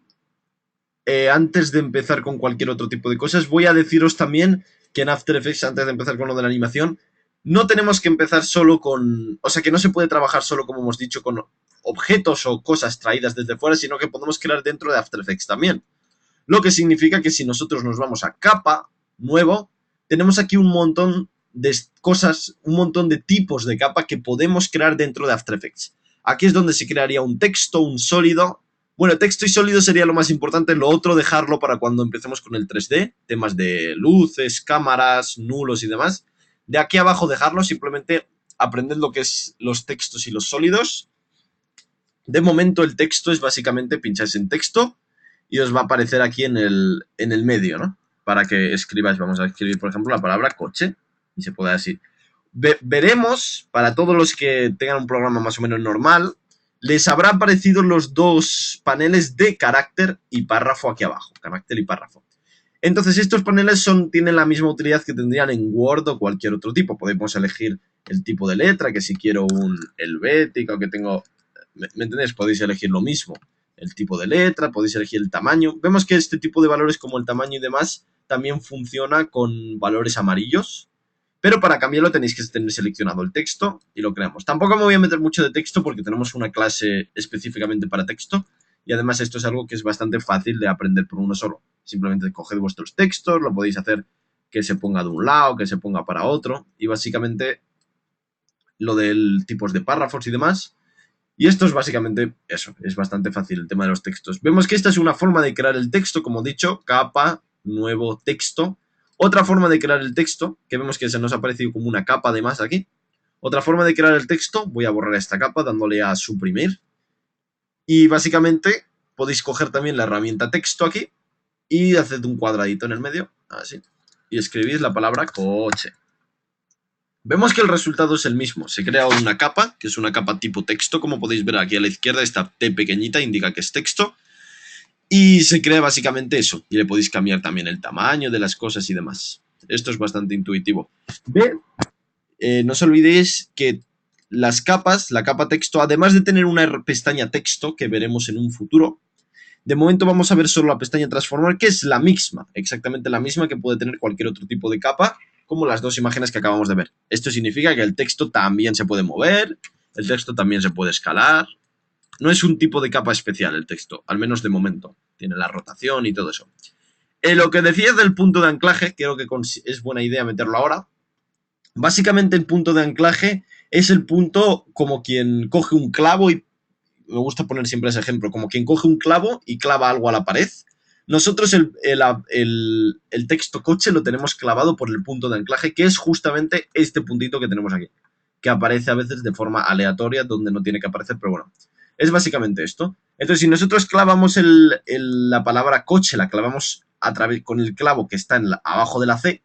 antes de empezar con cualquier otro tipo de cosas, voy a deciros también que en After Effects, antes de empezar con lo de la animación, no tenemos que empezar solo con... O sea, que no se puede trabajar solo, como hemos dicho, con objetos o cosas traídas desde fuera, sino que podemos crear dentro de After Effects también. Lo que significa que si nosotros nos vamos a capa, nuevo, tenemos aquí un montón de cosas, un montón de tipos de capa que podemos crear dentro de After Effects. Aquí es donde se crearía un texto, un sólido. Bueno, texto y sólido sería lo más importante, lo otro dejarlo para cuando empecemos con el 3D, temas de luces, cámaras, nulos y demás. De aquí abajo dejarlo, simplemente aprended lo que es los textos y los sólidos. De momento el texto es básicamente pincháis en texto y os va a aparecer aquí en el medio, ¿no? Para que escribáis. Vamos a escribir, por ejemplo, la palabra coche y se puede así. Veremos, para todos los que tengan un programa más o menos normal, les habrá aparecido los dos paneles de carácter y párrafo aquí abajo. Carácter y párrafo. Entonces, estos paneles tienen la misma utilidad que tendrían en Word o cualquier otro tipo. Podemos elegir el tipo de letra, que si quiero un helvético, que tengo... ¿Me entendéis? Podéis elegir lo mismo. El tipo de letra, podéis elegir el tamaño. Vemos que este tipo de valores como el tamaño y demás también funciona con valores amarillos. Pero para cambiarlo tenéis que tener seleccionado el texto y lo creamos. Tampoco me voy a meter mucho de texto porque tenemos una clase específicamente para texto. Y además esto es algo que es bastante fácil de aprender por uno solo. Simplemente coged vuestros textos, lo podéis hacer que se ponga de un lado, que se ponga para otro. Y básicamente lo del tipos de párrafos y demás. Y esto es básicamente eso, es bastante fácil el tema de los textos. Vemos que esta es una forma de crear el texto, como he dicho, capa, nuevo texto. Otra forma de crear el texto, que vemos que se nos ha aparecido como una capa además aquí. Otra forma de crear el texto, voy a borrar esta capa dándole a suprimir. Y básicamente podéis coger también la herramienta texto aquí y haced un cuadradito en el medio, así. Y escribís la palabra coche. Vemos que el resultado es el mismo. Se crea una capa, que es una capa tipo texto, como podéis ver aquí a la izquierda, esta T pequeñita indica que es texto. Y se crea básicamente eso. Y le podéis cambiar también el tamaño de las cosas y demás. Esto es bastante intuitivo. No os olvidéis que las capas, la capa texto, además de tener una pestaña texto, que veremos en un futuro, de momento vamos a ver solo la pestaña transformar, que es la misma, exactamente la misma que puede tener cualquier otro tipo de capa, como las dos imágenes que acabamos de ver. Esto significa que el texto también se puede mover, el texto también se puede escalar. No es un tipo de capa especial el texto, al menos de momento. Tiene la rotación y todo eso. Lo que decías del punto de anclaje, creo que es buena idea meterlo ahora. Básicamente el punto de anclaje es el punto como quien coge un clavo y... Me gusta poner siempre ese ejemplo, como quien coge un clavo y clava algo a la pared. Nosotros el texto coche lo tenemos clavado por el punto de anclaje, que es justamente este puntito que tenemos aquí, que aparece a veces de forma aleatoria donde no tiene que aparecer, pero bueno, es básicamente esto. Entonces, si nosotros clavamos la palabra coche, la clavamos con el clavo que está abajo de la C,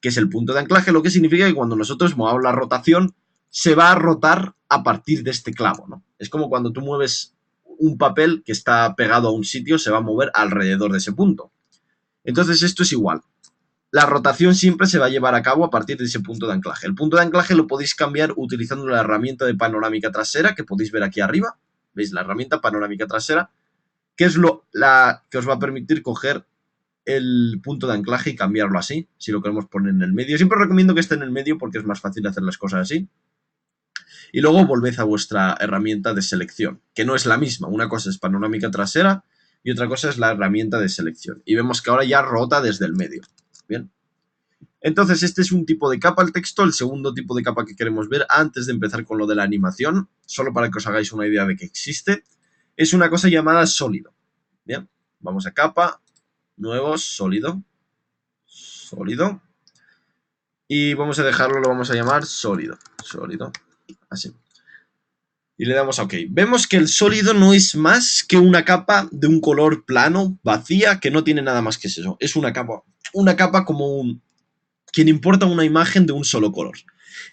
que es el punto de anclaje, lo que significa que cuando nosotros movamos la rotación, se va a rotar a partir de este clavo, ¿no? Es como cuando tú mueves un papel que está pegado a un sitio, se va a mover alrededor de ese punto. Entonces esto es igual. La rotación siempre se va a llevar a cabo a partir de ese punto de anclaje. El punto de anclaje lo podéis cambiar utilizando la herramienta de panorámica trasera que podéis ver aquí arriba. ¿Veis? La herramienta panorámica trasera, que es la que os va a permitir coger el punto de anclaje y cambiarlo así, si lo queremos poner en el medio. Siempre recomiendo que esté en el medio porque es más fácil hacer las cosas así. Y luego volved a vuestra herramienta de selección, que no es la misma. Una cosa es panorámica trasera y otra cosa es la herramienta de selección. Y vemos que ahora ya rota desde el medio. Bien. Entonces, este es un tipo de capa al texto. El segundo tipo de capa que queremos ver antes de empezar con lo de la animación, solo para que os hagáis una idea de que existe, es una cosa llamada sólido. Bien. Vamos a capa, nuevo, sólido. Sólido. Y vamos a dejarlo, lo vamos a llamar sólido. Sólido. Así. Y le damos a OK. Vemos que el sólido no es más que una capa de un color plano, vacía, que no tiene nada más que eso. Es una capa como quien importa una imagen de un solo color.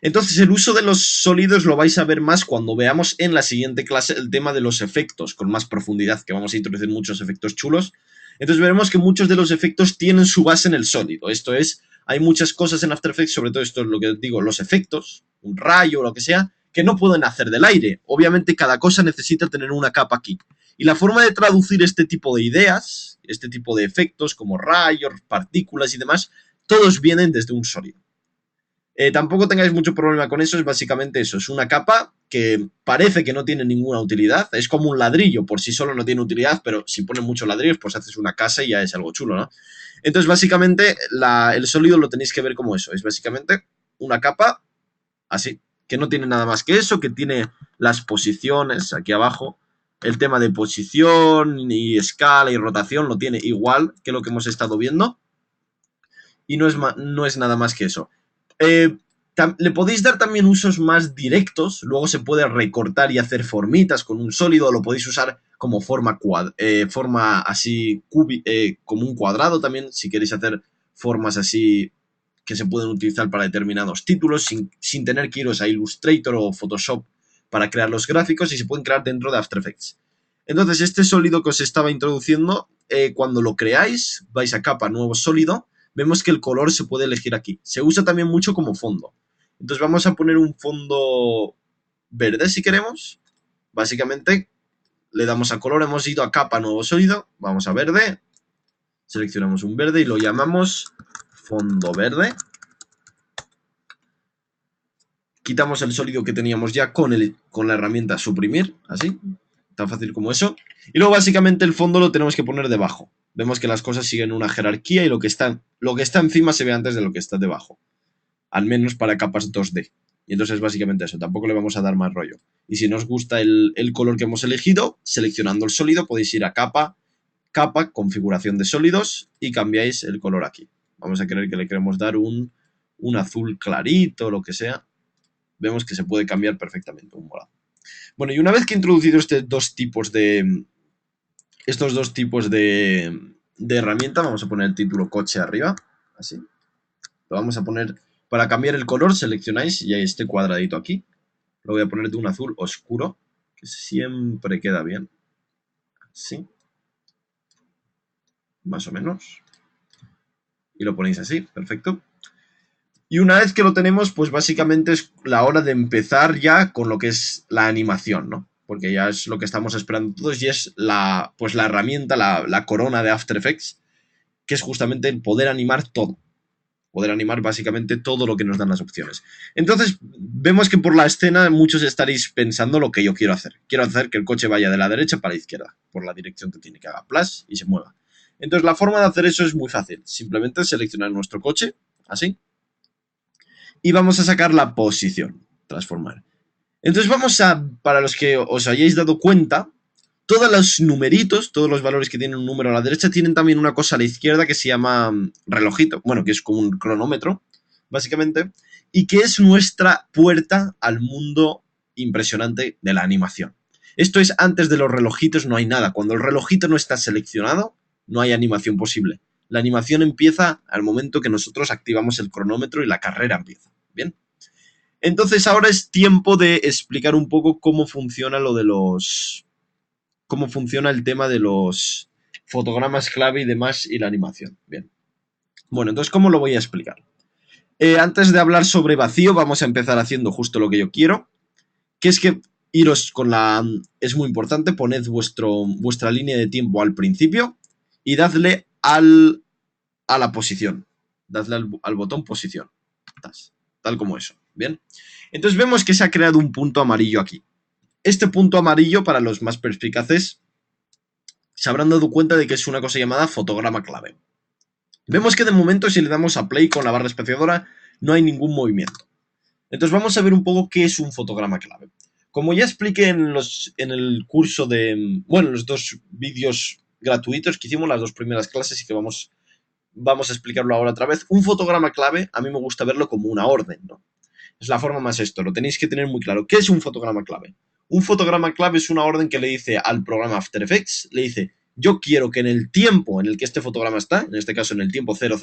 Entonces el uso de los sólidos lo vais a ver más cuando veamos en la siguiente clase el tema de los efectos, con más profundidad, que vamos a introducir muchos efectos chulos. Entonces veremos que muchos de los efectos tienen su base en el sólido. Esto es, hay muchas cosas en After Effects, sobre todo esto es lo que digo, los efectos, un rayo o lo que sea, que no pueden hacer del aire. Obviamente cada cosa necesita tener una capa aquí. Y la forma de traducir este tipo de ideas, este tipo de efectos como rayos, partículas y demás, todos vienen desde un sólido. Tampoco tengáis mucho problema con eso, es básicamente eso. Es una capa que parece que no tiene ninguna utilidad. Es como un ladrillo, por sí solo no tiene utilidad, pero si pones muchos ladrillos, pues haces una casa y ya es algo chulo, ¿no? Entonces, básicamente, el sólido lo tenéis que ver como eso. Es básicamente una capa así, que no tiene nada más que eso, que tiene las posiciones aquí abajo. El tema de posición y escala y rotación lo tiene igual que lo que hemos estado viendo. Y no es nada más que eso. Le podéis dar también usos más directos. Luego se puede recortar y hacer formitas con un sólido. Lo podéis usar como forma así, como un cuadrado también, si queréis hacer formas así que se pueden utilizar para determinados títulos sin tener que iros a Illustrator o Photoshop para crear los gráficos, y se pueden crear dentro de After Effects. Entonces, este sólido que os estaba introduciendo, cuando lo creáis, vais a capa, nuevo sólido, vemos que el color se puede elegir aquí. Se usa también mucho como fondo. Entonces vamos a poner un fondo verde si queremos. Básicamente le damos a color, hemos ido a capa, nuevo sólido, vamos a verde, seleccionamos un verde y lo llamamos fondo verde. Quitamos el sólido que teníamos ya con la herramienta suprimir, así, tan fácil como eso. Y luego básicamente el fondo lo tenemos que poner debajo. Vemos que las cosas siguen una jerarquía y lo que está encima se ve antes de lo que está debajo. Al menos para capas 2D. Y entonces básicamente eso, tampoco le vamos a dar más rollo. Y si no os gusta el color que hemos elegido, seleccionando el sólido podéis ir a capa, configuración de sólidos y cambiáis el color aquí. Vamos a querer que le queremos dar un azul clarito o lo que sea. Vemos que se puede cambiar perfectamente un morado. Bueno, y una vez que he introducido estos dos tipos de herramienta, vamos a poner el título coche arriba, así. Lo vamos a poner, para cambiar el color, seleccionáis y hay este cuadradito aquí. Lo voy a poner de un azul oscuro, que siempre queda bien. Así. Más o menos. Y lo ponéis así, perfecto. Y una vez que lo tenemos, pues básicamente es la hora de empezar ya con lo que es la animación, ¿no? Porque ya es lo que estamos esperando todos y es la herramienta, la corona de After Effects, que es justamente el poder animar todo. Poder animar básicamente todo lo que nos dan las opciones. Entonces, vemos que por la escena muchos estaréis pensando lo que yo quiero hacer. Quiero hacer que el coche vaya de la derecha para la izquierda, por la dirección que tiene, que haga plus y se mueva. Entonces, la forma de hacer eso es muy fácil. Simplemente seleccionar nuestro coche, así. Y vamos a sacar la posición, transformar. Entonces para los que os hayáis dado cuenta, todos los numeritos, todos los valores que tienen un número a la derecha, tienen también una cosa a la izquierda que se llama relojito, bueno, que es como un cronómetro, básicamente, y que es nuestra puerta al mundo impresionante de la animación. Esto es antes de los relojitos, no hay nada. Cuando el relojito no está seleccionado, no hay animación posible. La animación empieza al momento que nosotros activamos el cronómetro y la carrera empieza. ¿Bien? Entonces ahora es tiempo de explicar un poco cómo funciona cómo funciona el tema de los fotogramas clave y demás y la animación. Bien. Bueno, entonces, ¿cómo lo voy a explicar? Antes de hablar sobre vacío, vamos a empezar haciendo justo lo que yo quiero, que es que iros con es muy importante, poned vuestra línea de tiempo al principio y dadle a la posición. Dadle al botón posición. Tal como eso. Bien. Entonces vemos que se ha creado un punto amarillo aquí. Este punto amarillo, para los más perspicaces, se habrán dado cuenta de que es una cosa llamada fotograma clave. Vemos que de momento, si le damos a play con la barra espaciadora, no hay ningún movimiento. Entonces vamos a ver un poco qué es un fotograma clave. Como ya expliqué en el curso en los dos vídeos gratuitos que hicimos, las dos primeras clases, y que vamos a explicarlo ahora otra vez, un fotograma clave a mí me gusta verlo como una orden, ¿no? Es la forma más esto, lo tenéis que tener muy claro. ¿Qué es un fotograma clave? Un fotograma clave es una orden que le dice al programa After Effects, le dice, yo quiero que en el tiempo en el que este fotograma está, en este caso en el tiempo 0000,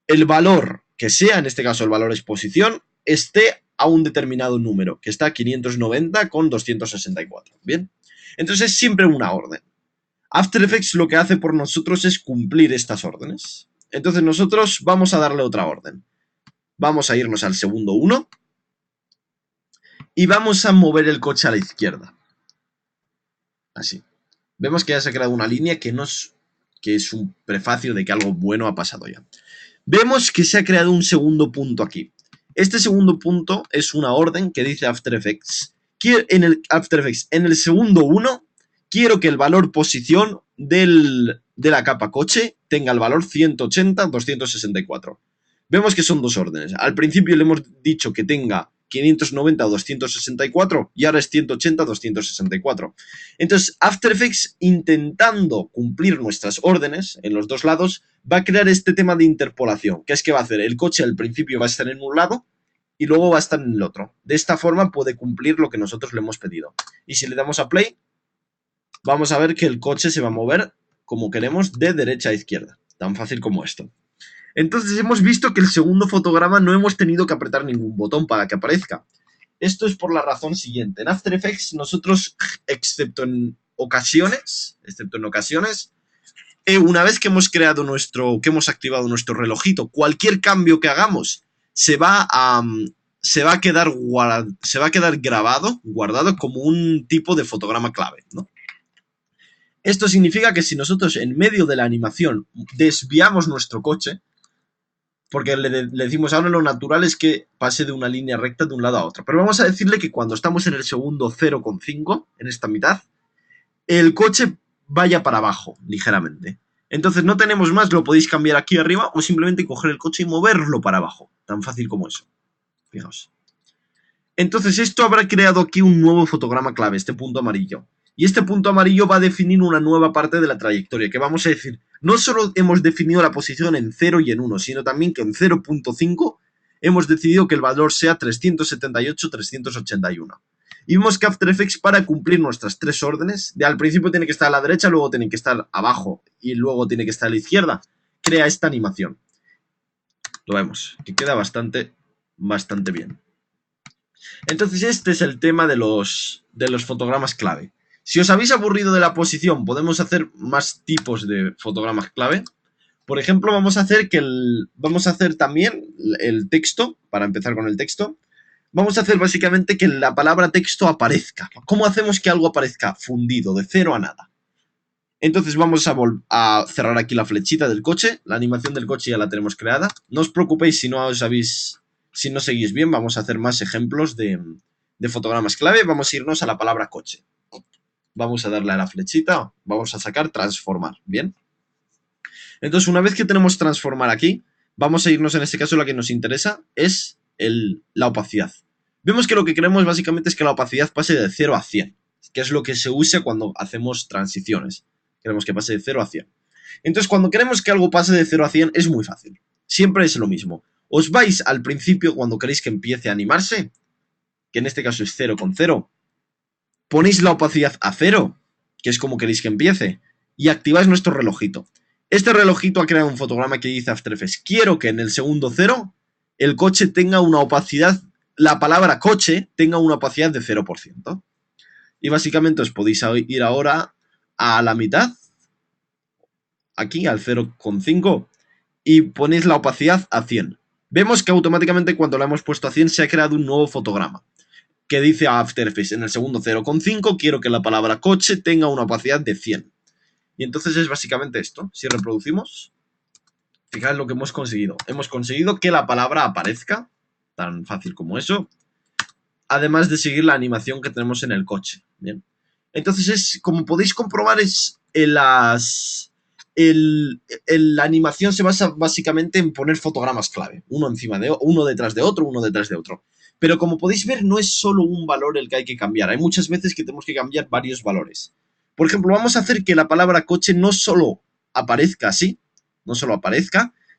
el valor que sea, en este caso el valor exposición, esté a un determinado número, que está 590 con 264. ¿Bien? Entonces es siempre una orden. After Effects lo que hace por nosotros es cumplir estas órdenes. Entonces nosotros vamos a darle otra orden. Vamos a irnos al segundo 1 y vamos a mover el coche a la izquierda. Así. Vemos que ya se ha creado una línea que es un prefacio de que algo bueno ha pasado ya. Vemos que se ha creado un segundo punto aquí. Este segundo punto es una orden que dice After Effects. En el segundo 1, quiero que el valor posición de la capa coche tenga el valor 180-264. Vemos que son dos órdenes. Al principio le hemos dicho que tenga 590 o 264 y ahora es 180 264. Entonces, After Effects, intentando cumplir nuestras órdenes en los dos lados, va a crear este tema de interpolación, que es que va a hacer el coche al principio va a estar en un lado y luego va a estar en el otro. De esta forma puede cumplir lo que nosotros le hemos pedido. Y si le damos a play, vamos a ver que el coche se va a mover como queremos de derecha a izquierda. Tan fácil como esto. Entonces hemos visto que el segundo fotograma no hemos tenido que apretar ningún botón para que aparezca. Esto es por la razón siguiente. En After Effects nosotros, excepto en ocasiones, una vez que hemos activado nuestro relojito, cualquier cambio que hagamos se va a quedar guardado como un tipo de fotograma clave, ¿no? Esto significa que si nosotros en medio de la animación desviamos nuestro coche, porque le decimos ahora lo natural es que pase de una línea recta de un lado a otro, pero vamos a decirle que cuando estamos en el segundo 0,5, en esta mitad, el coche vaya para abajo, ligeramente. Entonces no tenemos más, lo podéis cambiar aquí arriba o simplemente coger el coche y moverlo para abajo. Tan fácil como eso. Fijaos. Entonces esto habrá creado aquí un nuevo fotograma clave, este punto amarillo. Y este punto amarillo va a definir una nueva parte de la trayectoria, que vamos a decir, no solo hemos definido la posición en 0 y en 1, sino también que en 0.5 hemos decidido que el valor sea 378, 381. Y vemos que After Effects, para cumplir nuestras tres órdenes, de al principio tiene que estar a la derecha, luego tiene que estar abajo y luego tiene que estar a la izquierda, crea esta animación. Lo vemos, que queda bastante bien. Entonces este es el tema de los fotogramas clave. Si os habéis aburrido de la posición, podemos hacer más tipos de fotogramas clave. Por ejemplo, vamos a hacer también el texto, para empezar con el texto. Vamos a hacer básicamente que la palabra texto aparezca. ¿Cómo hacemos que algo aparezca fundido, de cero a nada? Entonces vamos a cerrar aquí la flechita del coche. La animación del coche ya la tenemos creada. No os preocupéis si no seguís bien. Vamos a hacer más ejemplos de fotogramas clave. Vamos a irnos a la palabra coche. Vamos a darle a la flechita. Vamos a sacar transformar. ¿Bien? Entonces, una vez que tenemos transformar aquí, vamos a irnos, en este caso, la que nos interesa es la opacidad. Vemos que lo que queremos básicamente es que la opacidad pase de 0 a 100, que es lo que se usa cuando hacemos transiciones. Queremos que pase de 0 a 100. Entonces, cuando queremos que algo pase de 0 a 100, es muy fácil. Siempre es lo mismo. Os vais al principio cuando queréis que empiece a animarse, que en este caso es 0,0. Ponéis la opacidad a 0, que es como queréis que empiece, y activáis nuestro relojito. Este relojito ha creado un fotograma que dice After Effects: quiero que en el segundo 0 el coche tenga una opacidad, la palabra coche tenga una opacidad de 0%. Y básicamente os podéis ir ahora a la mitad, aquí al 0,5, y ponéis la opacidad a 100. Vemos que automáticamente cuando la hemos puesto a 100 se ha creado un nuevo fotograma que dice After Effects: en el segundo 0,5 quiero que la palabra coche tenga una opacidad de 100. Y entonces es básicamente esto. Si reproducimos, fijaos lo que hemos conseguido. Hemos conseguido que la palabra aparezca, tan fácil como eso, además de seguir la animación que tenemos en el coche. Bien. Entonces, como podéis comprobar, la animación se basa básicamente en poner fotogramas clave, uno detrás de otro. Pero como podéis ver, no es solo un valor el que hay que cambiar. Hay muchas veces que tenemos que cambiar varios valores. Por ejemplo, vamos a hacer que la palabra coche no solo aparezca así,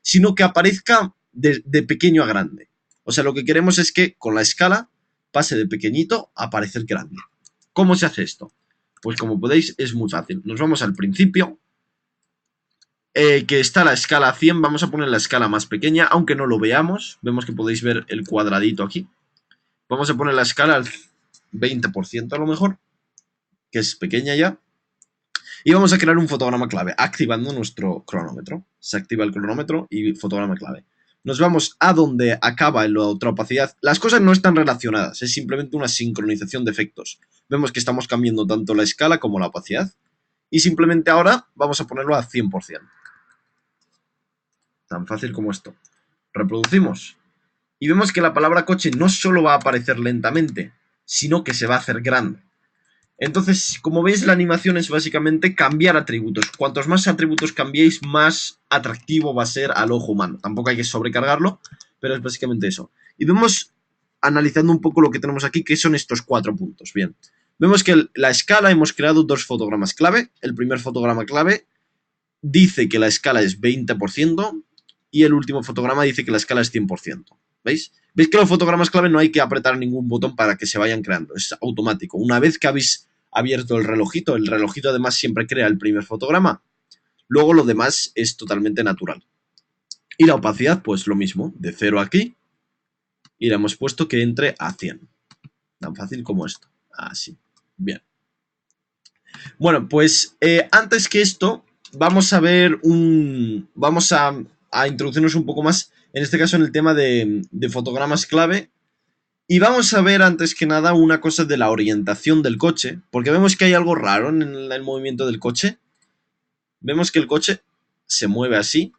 sino que aparezca de pequeño a grande. O sea, lo que queremos es que con la escala pase de pequeñito a parecer grande. ¿Cómo se hace esto? Pues como podéis, es muy fácil. Nos vamos al principio, que está la escala a 100. Vamos a poner la escala más pequeña, aunque no lo veamos. Vemos que podéis ver el cuadradito aquí. Vamos a poner la escala al 20% a lo mejor, que es pequeña ya. Y vamos a crear un fotograma clave, activando nuestro cronómetro. Se activa el cronómetro y fotograma clave. Nos vamos a donde acaba la otra opacidad. Las cosas no están relacionadas, es simplemente una sincronización de efectos. Vemos que estamos cambiando tanto la escala como la opacidad. Y simplemente ahora vamos a ponerlo a 100%. Tan fácil como esto. Reproducimos. Y vemos que la palabra coche no solo va a aparecer lentamente, sino que se va a hacer grande. Entonces, como veis, la animación es básicamente cambiar atributos. Cuantos más atributos cambiéis, más atractivo va a ser al ojo humano. Tampoco hay que sobrecargarlo, pero es básicamente eso. Y vemos, analizando un poco lo que tenemos aquí, que son estos 4 puntos. Bien, vemos que la escala, hemos creado 2 fotogramas clave. El primer fotograma clave dice que la escala es 20% y el último fotograma dice que la escala es 100%. ¿Veis? ¿Veis que los fotogramas clave no hay que apretar ningún botón para que se vayan creando? Es automático. Una vez que habéis abierto el relojito además siempre crea el primer fotograma, luego lo demás es totalmente natural. Y la opacidad, pues lo mismo, de 0 aquí, y le hemos puesto que entre a 100. Tan fácil como esto. Así. Bien. Bueno, pues antes que esto, vamos a ver vamos a introducirnos un poco más, en este caso en el tema de fotogramas clave. Y vamos a ver antes que nada una cosa de la orientación del coche, porque vemos que hay algo raro en el movimiento del coche. Vemos que el coche se mueve así,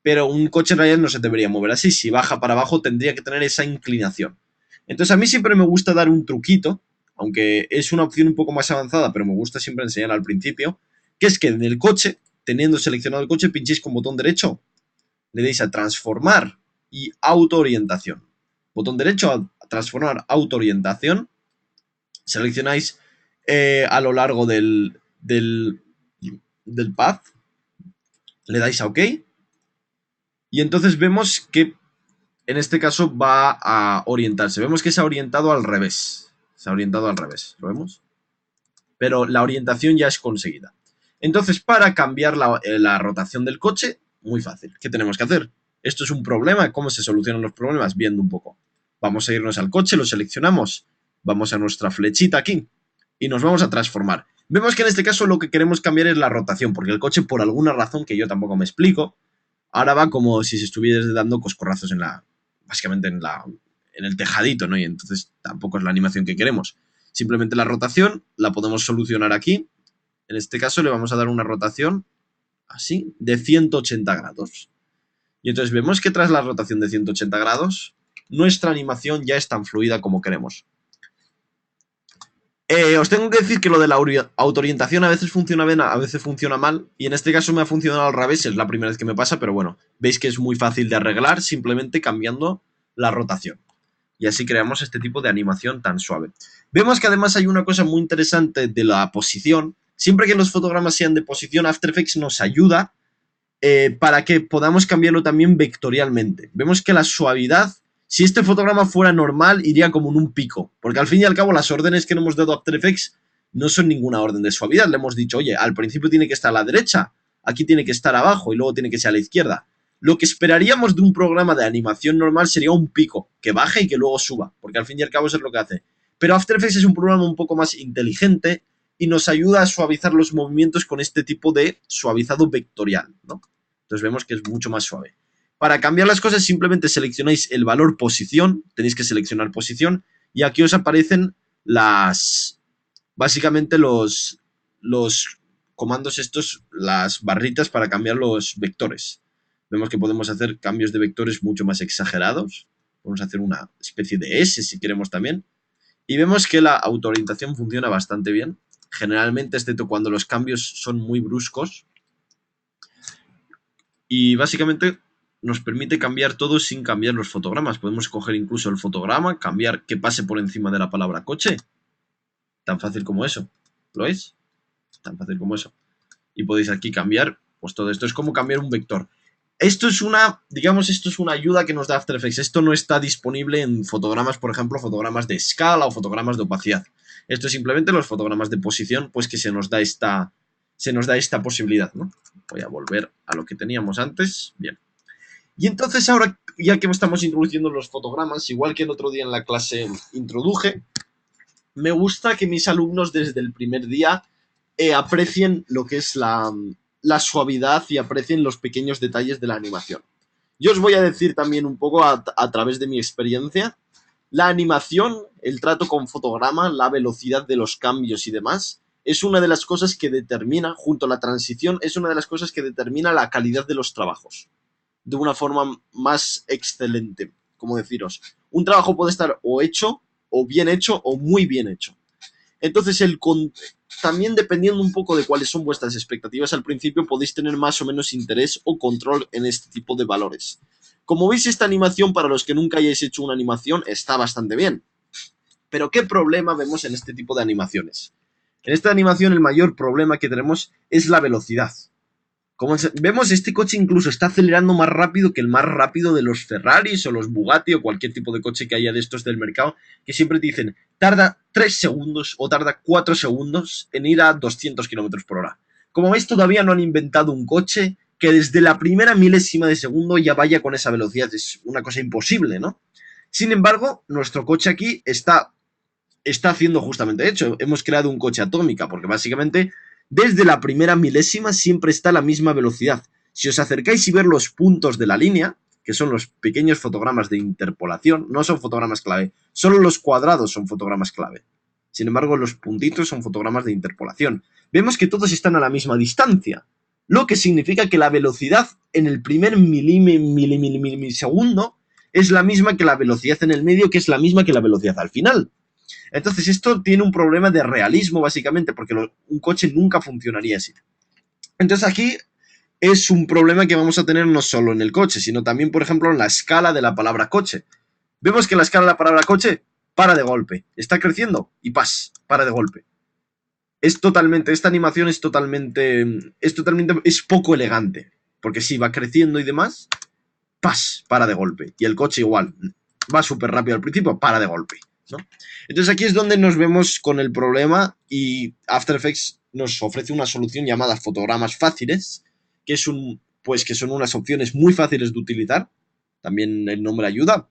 pero un coche en realidad no se debería mover así. Si baja para abajo tendría que tener esa inclinación. Entonces a mí siempre me gusta dar un truquito, aunque es una opción un poco más avanzada, pero me gusta siempre enseñar al principio, que es que en el coche, teniendo seleccionado el coche, pinchéis con botón derecho, le deis a transformar y autoorientación. Botón derecho a transformar autoorientación, seleccionáis a lo largo del path, le dais a OK, y entonces vemos que en este caso va a orientarse. Vemos que se ha orientado al revés. Se ha orientado al revés. ¿Lo vemos? Pero la orientación ya es conseguida. Entonces, para cambiar la rotación del coche, muy fácil. ¿Qué tenemos que hacer? Esto es un problema. ¿Cómo se solucionan los problemas? Viendo un poco. Vamos a irnos al coche, lo seleccionamos. Vamos a nuestra flechita aquí. Y nos vamos a transformar. Vemos que en este caso lo que queremos cambiar es la rotación. Porque el coche, por alguna razón que yo tampoco me explico, ahora va como si se estuviese dando coscorrazos básicamente en el tejadito, ¿no? Y entonces tampoco es la animación que queremos. Simplemente la rotación la podemos solucionar aquí. En este caso le vamos a dar una rotación así, de 180 grados. Y entonces vemos que tras la rotación de 180 grados, nuestra animación ya es tan fluida como queremos. Os tengo que decir que lo de la autoorientación a veces funciona bien, a veces funciona mal. Y en este caso me ha funcionado al revés, es la primera vez que me pasa, pero bueno, veis que es muy fácil de arreglar simplemente cambiando la rotación. Y así creamos este tipo de animación tan suave. Vemos que además hay una cosa muy interesante de la posición. Siempre que los fotogramas sean de posición, After Effects nos ayuda para que podamos cambiarlo también vectorialmente. Vemos que la suavidad, si este fotograma fuera normal, iría como en un pico. Porque al fin y al cabo las órdenes que le hemos dado a After Effects no son ninguna orden de suavidad. Le hemos dicho, oye, al principio tiene que estar a la derecha, aquí tiene que estar abajo y luego tiene que ser a la izquierda. Lo que esperaríamos de un programa de animación normal sería un pico, que baje y que luego suba, porque al fin y al cabo eso es lo que hace. Pero After Effects es un programa un poco más inteligente y nos ayuda a suavizar los movimientos con este tipo de suavizado vectorial, ¿no? Entonces vemos que es mucho más suave. Para cambiar las cosas simplemente seleccionáis el valor posición, tenéis que seleccionar posición, y aquí os aparecen básicamente los comandos estos, las barritas para cambiar los vectores. Vemos que podemos hacer cambios de vectores mucho más exagerados. Podemos hacer una especie de S si queremos también. Y vemos que la autoorientación funciona bastante bien. Generalmente, excepto cuando los cambios son muy bruscos. Y básicamente nos permite cambiar todo sin cambiar los fotogramas. Podemos coger incluso el fotograma, cambiar que pase por encima de la palabra coche. Tan fácil como eso. ¿Lo veis? Tan fácil como eso. Y podéis aquí cambiar, pues todo esto es como cambiar un vector. Esto es esto es una ayuda que nos da After Effects. Esto no está disponible en fotogramas, por ejemplo, fotogramas de escala o fotogramas de opacidad. Esto es simplemente los fotogramas de posición, pues que se nos da esta posibilidad, ¿no? Voy a volver a lo que teníamos antes. Bien. Y entonces ahora, ya que estamos introduciendo los fotogramas, igual que el otro día en la clase introduje, me gusta que mis alumnos desde el primer día aprecien lo que es la suavidad y aprecien los pequeños detalles de la animación. Yo os voy a decir también un poco a través de mi experiencia, la animación, el trato con fotograma, la velocidad de los cambios y demás, es una de las cosas que determina, junto a la transición, es una de las cosas que determina la calidad de los trabajos. De una forma más excelente, como deciros. Un trabajo puede estar o hecho, o bien hecho, o muy bien hecho. Entonces, también dependiendo un poco de cuáles son vuestras expectativas al principio, podéis tener más o menos interés o control en este tipo de valores. Como veis, esta animación, para los que nunca hayáis hecho una animación, está bastante bien. Pero, ¿qué problema vemos en este tipo de animaciones? En esta animación, el mayor problema que tenemos es la velocidad. Vemos, este coche incluso está acelerando más rápido que el más rápido de los Ferraris o los Bugatti o cualquier tipo de coche que haya de estos del mercado, que siempre te dicen, tarda 3 segundos o tarda 4 segundos en ir a 200 kilómetros por hora. Como veis, todavía no han inventado un coche que desde la primera milésima de segundo ya vaya con esa velocidad. Es una cosa imposible, ¿no? Sin embargo, nuestro coche aquí está haciendo justamente eso. Hemos creado un coche atómica, porque básicamente desde la primera milésima siempre está a la misma velocidad. Si os acercáis y ver los puntos de la línea, que son los pequeños fotogramas de interpolación, no son fotogramas clave, solo los cuadrados son fotogramas clave. Sin embargo, los puntitos son fotogramas de interpolación. Vemos que todos están a la misma distancia, lo que significa que la velocidad en el primer milisegundo es la misma que la velocidad en el medio, que es la misma que la velocidad al final. Entonces esto tiene un problema de realismo básicamente, porque un coche nunca funcionaría así. Entonces aquí es un problema que vamos a tener no solo en el coche, sino también, por ejemplo, en la escala de la palabra coche. Vemos que la escala de la palabra coche para de golpe, está creciendo y para de golpe. Esta animación es poco elegante, porque sí, va creciendo y demás, para de golpe. Y el coche igual, va súper rápido al principio, para de golpe, ¿no? Entonces aquí es donde nos vemos con el problema y After Effects nos ofrece una solución llamada fotogramas fáciles, que son unas opciones muy fáciles de utilizar, también el nombre ayuda,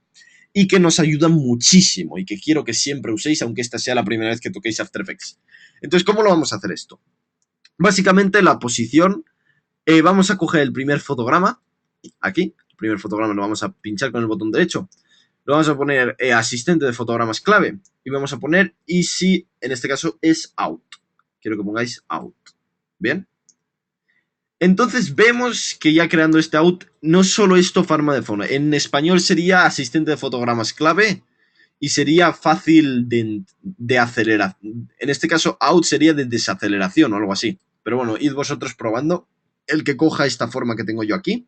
y que nos ayudan muchísimo y que quiero que siempre uséis, aunque esta sea la primera vez que toquéis After Effects. Entonces, ¿cómo lo vamos a hacer esto? Básicamente la posición, vamos a coger el primer fotograma, aquí, el primer fotograma lo vamos a pinchar con el botón derecho, lo vamos a poner asistente de fotogramas clave y vamos a poner easy, en este caso es out. Quiero que pongáis out. ¿Bien? Entonces vemos que ya creando este out, no solo esto forma de fondo. En español sería asistente de fotogramas clave y sería fácil de acelerar. En este caso out sería de desaceleración o algo así. Pero bueno, id vosotros probando el que coja esta forma que tengo yo aquí.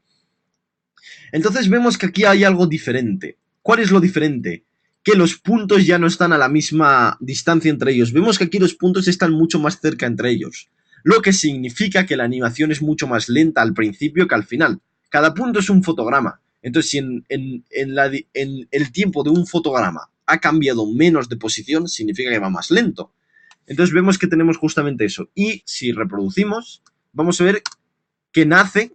Entonces vemos que aquí hay algo diferente. ¿Cuál es lo diferente? Que los puntos ya no están a la misma distancia entre ellos. Vemos que aquí los puntos están mucho más cerca entre ellos, lo que significa que la animación es mucho más lenta al principio que al final. Cada punto es un fotograma. Entonces, si en el tiempo de un fotograma ha cambiado menos de posición, significa que va más lento. Entonces vemos que tenemos justamente eso. Y si reproducimos, vamos a ver que nace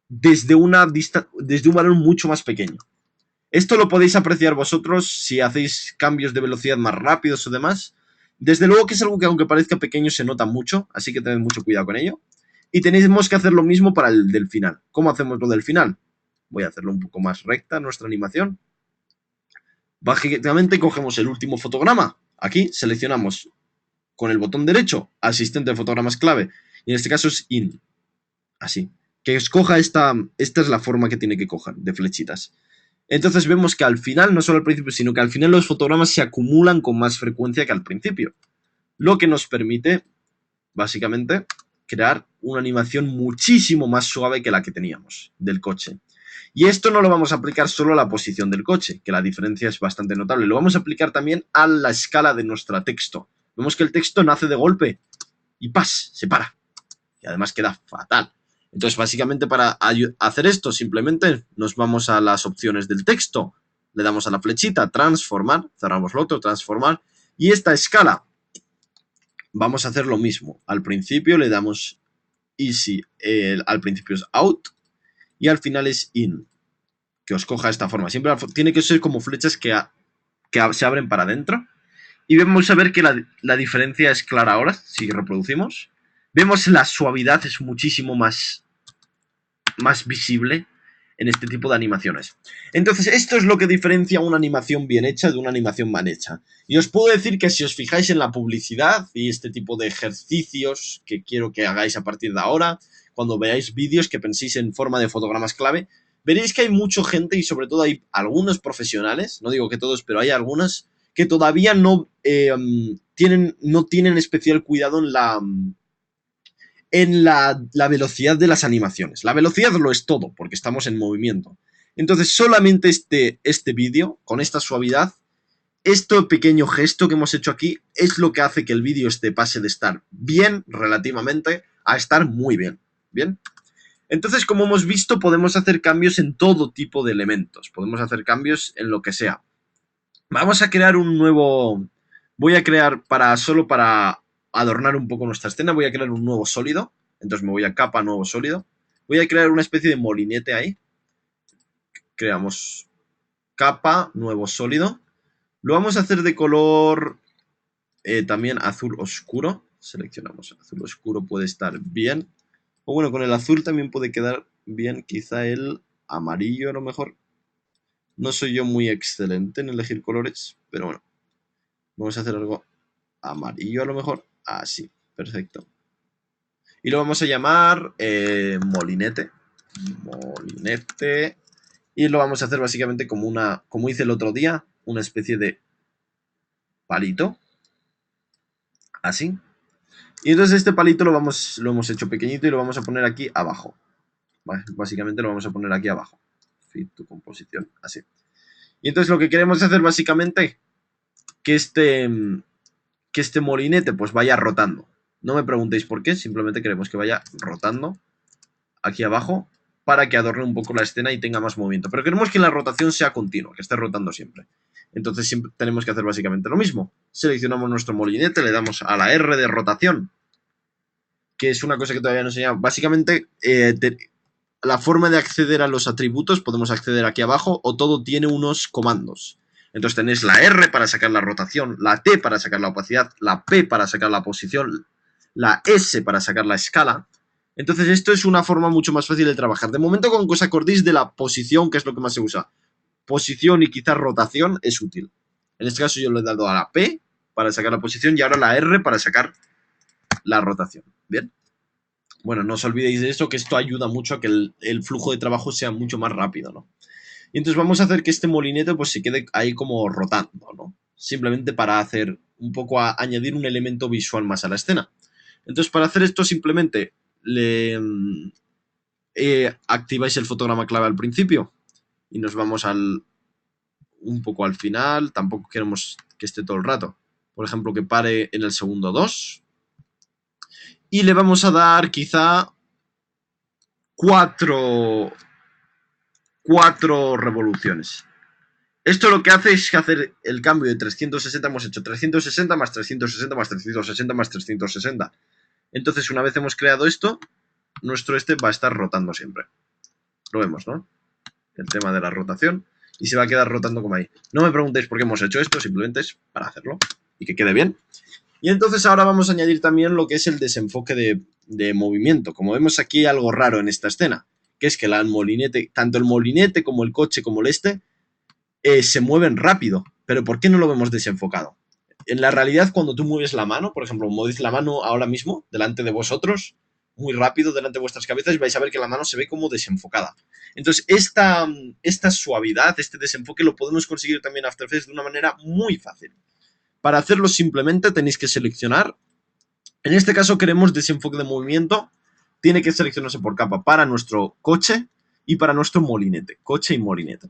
desde un valor mucho más pequeño. Esto lo podéis apreciar vosotros si hacéis cambios de velocidad más rápidos o demás. Desde luego que es algo que, aunque parezca pequeño, se nota mucho, así que tened mucho cuidado con ello. Y tenemos que hacer lo mismo para el del final. ¿Cómo hacemos lo del final? Voy a hacerlo un poco más recta, nuestra animación. Básicamente cogemos el último fotograma. Aquí seleccionamos con el botón derecho, asistente de fotogramas clave. Y en este caso es in. Así. Que escoja esta es la forma que tiene que coger, de flechitas. Entonces vemos que al final, no solo al principio, sino que al final los fotogramas se acumulan con más frecuencia que al principio. Lo que nos permite, básicamente, crear una animación muchísimo más suave que la que teníamos del coche. Y esto no lo vamos a aplicar solo a la posición del coche, que la diferencia es bastante notable. Lo vamos a aplicar también a la escala de nuestro texto. Vemos que el texto nace de golpe y se para. Y además queda fatal. Entonces, básicamente, para hacer esto, simplemente nos vamos a las opciones del texto, le damos a la flechita, transformar, cerramos lo otro, transformar, y esta escala, vamos a hacer lo mismo. Al principio le damos easy, al principio es out, y al final es in, que os coja de esta forma. Siempre tiene que ser como flechas que se abren para adentro, y vamos a ver que la diferencia es clara ahora, si reproducimos. Vemos la suavidad es muchísimo más visible en este tipo de animaciones. Entonces, esto es lo que diferencia una animación bien hecha de una animación mal hecha. Y os puedo decir que si os fijáis en la publicidad y este tipo de ejercicios que quiero que hagáis a partir de ahora, cuando veáis vídeos que penséis en forma de fotogramas clave, veréis que hay mucha gente y sobre todo hay algunos profesionales, no digo que todos, pero hay algunos que todavía no tienen especial cuidado en la velocidad de las animaciones. La velocidad lo es todo, porque estamos en movimiento. Entonces, solamente este vídeo, con esta suavidad, este pequeño gesto que hemos hecho aquí, es lo que hace que el vídeo pase de estar bien, relativamente, a estar muy bien. ¿Bien? Entonces, como hemos visto, podemos hacer cambios en todo tipo de elementos. Podemos hacer cambios en lo que sea. Vamos a crear un nuevo... Voy a crear solo para adornar un poco nuestra escena, voy a crear un nuevo sólido. Entonces me voy a capa, nuevo sólido. Voy a crear una especie de molinete ahí. Creamos capa, nuevo sólido. Lo vamos a hacer de color también azul oscuro. Seleccionamos azul oscuro, puede estar bien. O bueno, con el azul también puede quedar bien. Quizá el amarillo a lo mejor. No soy yo muy excelente en elegir colores, pero bueno. Vamos a hacer algo amarillo a lo mejor. Así, perfecto. Y lo vamos a llamar molinete. Molinete. Y lo vamos a hacer básicamente como hice el otro día, una especie de palito. Así. Y entonces este palito lo hemos hecho pequeñito y lo vamos a poner aquí abajo. Básicamente lo vamos a poner aquí abajo. Fit to composición, así. Y entonces lo que queremos hacer básicamente que este molinete pues vaya rotando. No me preguntéis por qué, simplemente queremos que vaya rotando aquí abajo para que adorne un poco la escena y tenga más movimiento. Pero queremos que la rotación sea continua, que esté rotando siempre. Entonces siempre tenemos que hacer básicamente lo mismo. Seleccionamos nuestro molinete, le damos a la R de rotación, que es una cosa que todavía no se llama. Básicamente, la forma de acceder a los atributos, podemos acceder aquí abajo, o todo tiene unos comandos. Entonces tenéis la R para sacar la rotación, la T para sacar la opacidad, la P para sacar la posición, la S para sacar la escala. Entonces esto es una forma mucho más fácil de trabajar. De momento, con que os acordéis de la posición, que es lo que más se usa. Posición y quizás rotación es útil. En este caso yo le he dado a la P para sacar la posición y ahora la R para sacar la rotación. ¿Bien? Bueno, no os olvidéis de esto, que esto ayuda mucho a que el flujo de trabajo sea mucho más rápido, ¿no? Y entonces vamos a hacer que este molinete pues se quede ahí como rotando, ¿no? Simplemente para hacer un poco añadir un elemento visual más a la escena. Entonces para hacer esto simplemente activáis el fotograma clave al principio y nos vamos un poco al final. Tampoco queremos que esté todo el rato. Por ejemplo, que pare en el segundo 2. Y le vamos a dar quizá 4 revoluciones. Esto lo que hace es hacer el cambio de 360. Hemos hecho 360 más 360 más 360 más 360. Entonces, una vez hemos creado esto, nuestro va a estar rotando siempre. Lo vemos, ¿no? El tema de la rotación. Y se va a quedar rotando como ahí. No me preguntéis por qué hemos hecho esto, simplemente es para hacerlo y que quede bien. Y entonces ahora vamos a añadir también lo que es el desenfoque de movimiento. Como vemos aquí algo raro en esta escena, que es que tanto el molinete como el coche como el se mueven rápido. Pero ¿por qué no lo vemos desenfocado? En la realidad, cuando tú mueves la mano, por ejemplo, mueves la mano ahora mismo delante de vosotros, muy rápido delante de vuestras cabezas, vais a ver que la mano se ve como desenfocada. Entonces, esta suavidad, este desenfoque, lo podemos conseguir también en After Effects de una manera muy fácil. Para hacerlo simplemente tenéis que seleccionar. En este caso queremos desenfoque de movimiento. Tiene que seleccionarse por capa para nuestro coche y para nuestro molinete. Coche y molinete.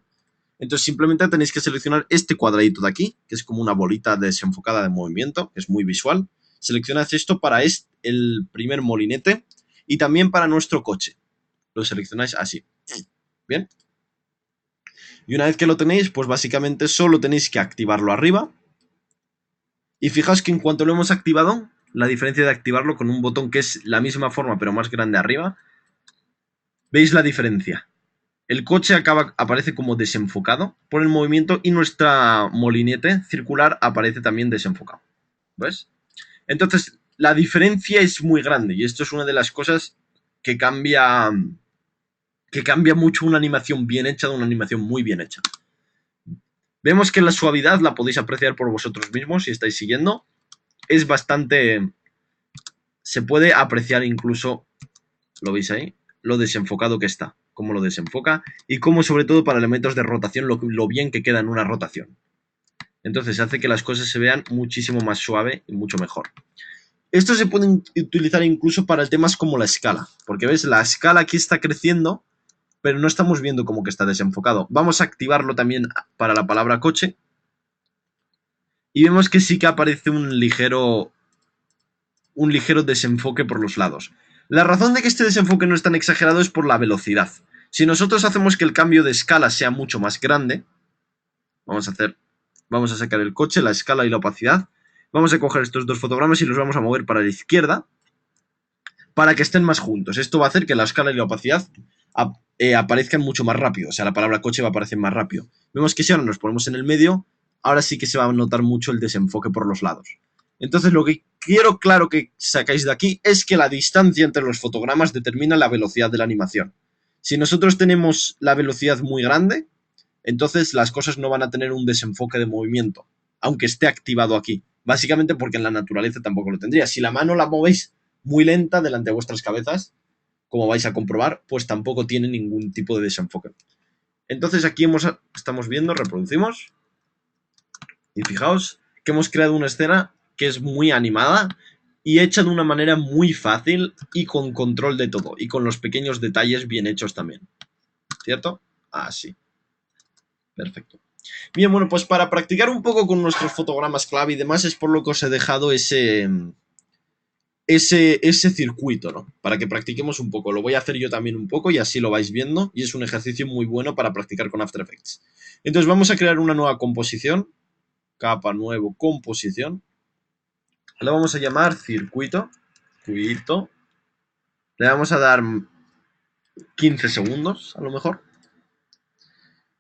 Entonces simplemente tenéis que seleccionar este cuadradito de aquí, que es como una bolita desenfocada de movimiento, que es muy visual. Seleccionad esto para el primer molinete y también para nuestro coche. Lo seleccionáis así. ¿Bien? Y una vez que lo tenéis, pues básicamente solo tenéis que activarlo arriba. Y fijaos que en cuanto lo hemos activado, la diferencia de activarlo con un botón que es la misma forma pero más grande arriba, ¿veis la diferencia? El coche aparece como desenfocado por el movimiento y nuestra molinete circular aparece también desenfocado. ¿Ves? Entonces, la diferencia es muy grande y esto es una de las cosas que cambia mucho una animación bien hecha de una animación muy bien hecha. Vemos que la suavidad la podéis apreciar por vosotros mismos si estáis siguiendo. Es bastante... Se puede apreciar incluso, ¿lo veis ahí? Lo desenfocado que está, cómo lo desenfoca y cómo sobre todo para elementos de rotación lo bien que queda en una rotación. Entonces hace que las cosas se vean muchísimo más suave y mucho mejor. Esto se puede utilizar incluso para temas como la escala, porque ves, la escala aquí está creciendo, pero no estamos viendo como que está desenfocado. Vamos a activarlo también para la palabra coche y vemos que sí que aparece un ligero desenfoque por los lados. La razón de que este desenfoque no es tan exagerado es por la velocidad. Si nosotros hacemos que el cambio de escala sea mucho más grande, vamos a sacar el coche, la escala y la opacidad, vamos a coger estos dos fotogramas y los vamos a mover para la izquierda para que estén más juntos. Esto va a hacer que la escala y la opacidad aparezcan mucho más rápido, o sea, la palabra coche va a aparecer más rápido. Vemos que si ahora nos ponemos en el medio, ahora sí que se va a notar mucho el desenfoque por los lados. Entonces lo que quiero claro que sacáis de aquí es que la distancia entre los fotogramas determina la velocidad de la animación. Si nosotros tenemos la velocidad muy grande, entonces las cosas no van a tener un desenfoque de movimiento, aunque esté activado aquí. Básicamente porque en la naturaleza tampoco lo tendría. Si la mano la movéis muy lenta delante de vuestras cabezas, como vais a comprobar, pues tampoco tiene ningún tipo de desenfoque. Entonces aquí estamos viendo, reproducimos, y fijaos que hemos creado una escena que es muy animada y hecha de una manera muy fácil y con control de todo, y con los pequeños detalles bien hechos también. ¿Cierto? Así. Perfecto. Bien, bueno, pues para practicar un poco con nuestros fotogramas clave y demás es por lo que os he dejado ese circuito, ¿no? Para que practiquemos un poco. Lo voy a hacer yo también un poco y así lo vais viendo y es un ejercicio muy bueno para practicar con After Effects. Entonces vamos a crear una nueva composición. Capa, nuevo, composición. Le vamos a llamar circuito. Circuito. Le vamos a dar 15 segundos, a lo mejor.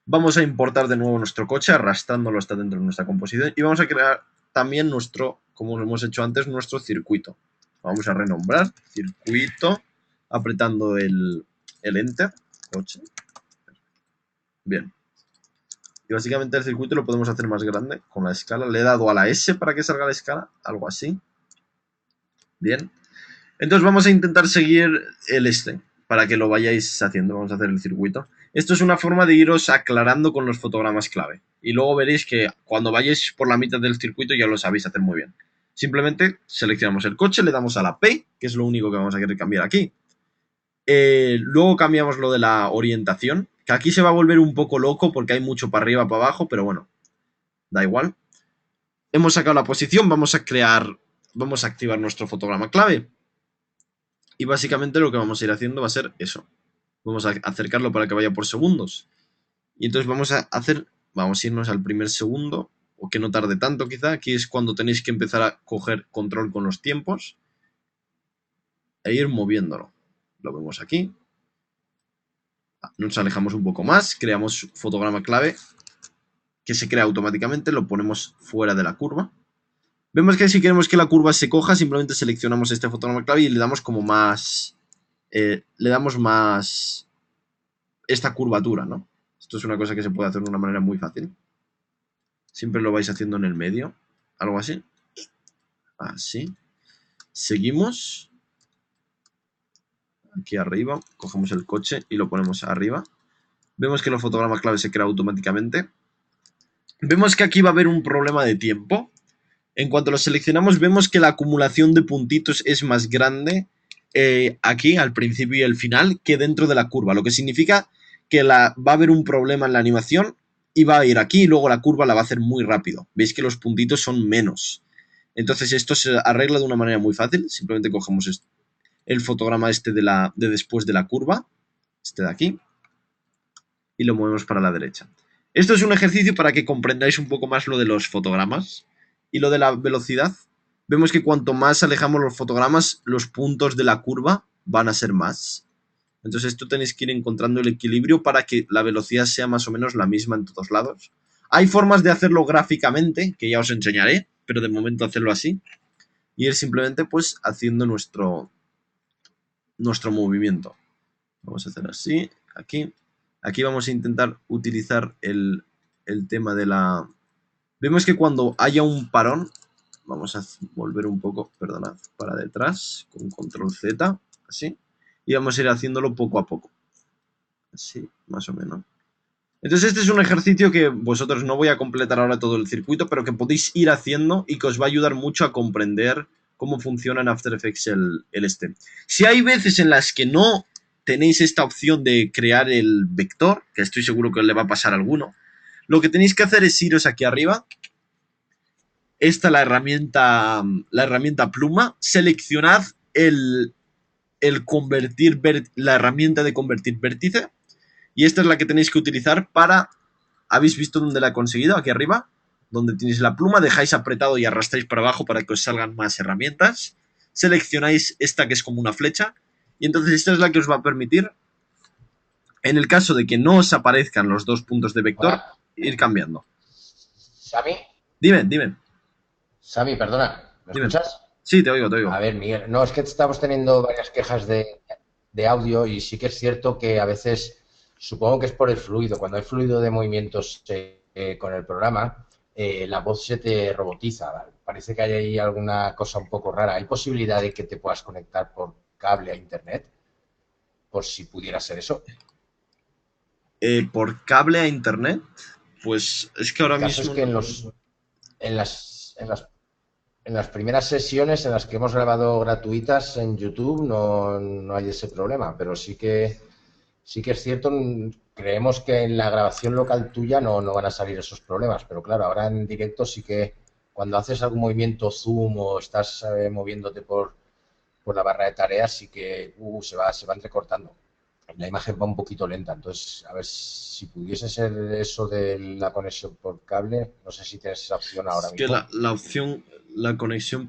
Vamos a importar de nuevo nuestro coche, arrastrándolo hasta dentro de nuestra composición. Y vamos a crear también nuestro, como hemos hecho antes, nuestro circuito. Vamos a renombrar circuito, apretando el Enter, coche. Bien. Y básicamente el circuito lo podemos hacer más grande con la escala. Le he dado a la S para que salga la escala, algo así. Bien. Entonces vamos a intentar seguir el para que lo vayáis haciendo. Vamos a hacer el circuito. Esto es una forma de iros aclarando con los fotogramas clave. Y luego veréis que cuando vayáis por la mitad del circuito ya lo sabéis hacer muy bien. Simplemente seleccionamos el coche, le damos a la P, que es lo único que vamos a querer cambiar aquí. Luego cambiamos lo de la orientación, que aquí se va a volver un poco loco porque hay mucho para arriba, para abajo, pero bueno, da igual. Hemos sacado la posición, vamos a activar nuestro fotograma clave. Y básicamente lo que vamos a ir haciendo va a ser eso. Vamos a acercarlo para que vaya por segundos. Y entonces vamos a irnos al primer segundo, o que no tarde tanto quizá. Aquí es cuando tenéis que empezar a coger control con los tiempos e ir moviéndolo. Lo vemos aquí. Nos alejamos un poco más, creamos fotograma clave, que se crea automáticamente, lo ponemos fuera de la curva. Vemos que si queremos que la curva se coja, simplemente seleccionamos este fotograma clave y le damos como más... esta curvatura, ¿no? Esto es una cosa que se puede hacer de una manera muy fácil. Siempre lo vais haciendo en el medio, algo así. Así. Seguimos. Aquí arriba, cogemos el coche y lo ponemos arriba. Vemos que el fotograma clave se crea automáticamente. Vemos que aquí va a haber un problema de tiempo. En cuanto lo seleccionamos, vemos que la acumulación de puntitos es más grande aquí, al principio y al final, que dentro de la curva. Lo que significa que va a haber un problema en la animación y va a ir aquí y luego la curva la va a hacer muy rápido. Veis que los puntitos son menos. Entonces esto se arregla de una manera muy fácil. Simplemente cogemos el fotograma de después de la curva, este de aquí, y lo movemos para la derecha. Esto es un ejercicio para que comprendáis un poco más lo de los fotogramas y lo de la velocidad. Vemos que cuanto más alejamos los fotogramas, los puntos de la curva van a ser más. Entonces esto tenéis que ir encontrando el equilibrio para que la velocidad sea más o menos la misma en todos lados. Hay formas de hacerlo gráficamente, que ya os enseñaré, pero de momento hacerlo así. Y ir simplemente pues haciendo nuestro movimiento. Vamos a hacer así, aquí. Aquí vamos a intentar utilizar el tema de la... Vemos que cuando haya un parón, vamos a volver un poco, perdonad, para detrás, con control Z, así. Y vamos a ir haciéndolo poco a poco. Así, más o menos. Entonces este es un ejercicio que vosotros no voy a completar ahora todo el circuito, pero que podéis ir haciendo y que os va a ayudar mucho a comprender cómo funciona en After Effects el Si hay veces en las que no tenéis esta opción de crear el vector, que estoy seguro que le va a pasar a alguno, lo que tenéis que hacer es iros aquí arriba, la herramienta pluma, seleccionad el la herramienta de convertir vértice. Y esta es la que tenéis que utilizar para... ¿Habéis visto dónde la he conseguido? Aquí arriba, donde tenéis la pluma, dejáis apretado y arrastráis para abajo para que os salgan más herramientas. Seleccionáis esta que es como una flecha. Y entonces esta es la que os va a permitir, en el caso de que no os aparezcan los dos puntos de vector, ir cambiando. ¿Sami? Dime. Sami, perdona, ¿me Dime. escuchas? Sí, te oigo. A ver, Miguel, no, es que estamos teniendo varias quejas de audio y sí que es cierto que a veces, supongo que es por el fluido, cuando hay fluido de movimientos con el programa, la voz se te robotiza, ¿vale? Parece que hay ahí alguna cosa un poco rara. ¿Hay posibilidad de que te puedas conectar por cable a internet? Por si pudiera ser eso. Por cable a internet, pues es que ahora El caso mismo... es que en las primeras sesiones en las que hemos grabado gratuitas en YouTube no hay ese problema, pero sí que es cierto, creemos que en la grabación local tuya no van a salir esos problemas, pero claro, ahora en directo sí que cuando haces algún movimiento zoom o estás moviéndote por la barra de tareas, sí que se va entrecortando. La imagen va un poquito lenta, entonces a ver si pudiese ser eso de la conexión por cable, no sé si tienes esa opción ahora Es que mismo. la opción, la conexión...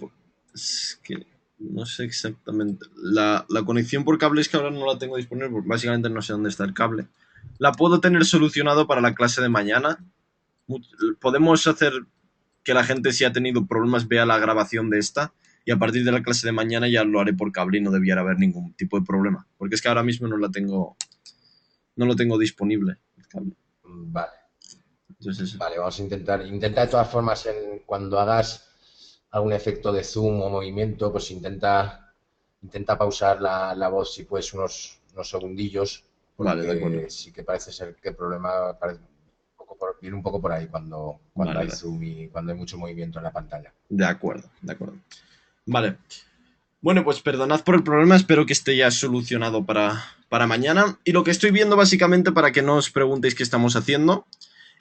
Es que no sé exactamente. La conexión por cable es que ahora no la tengo disponible porque básicamente no sé dónde está el cable. La puedo tener solucionado para la clase de mañana. Podemos hacer que la gente, si ha tenido problemas, vea la grabación de esta y a partir de la clase de mañana ya lo haré por cable y no debiera haber ningún tipo de problema. Porque es que ahora mismo no lo tengo disponible, el cable. Vale. Entonces, Vale, vamos a intentar de todas formas cuando hagas algún efecto de zoom o movimiento, pues intenta pausar la voz si puedes unos segundillos, vale, de acuerdo. porque sí que parece ser que el problema viene un poco por ahí cuando Vale, hay vale. zoom y cuando hay mucho movimiento en la pantalla. De acuerdo. Vale. Bueno, pues perdonad por el problema, espero que esté ya solucionado para mañana. Y lo que estoy viendo básicamente, para que no os preguntéis qué estamos haciendo,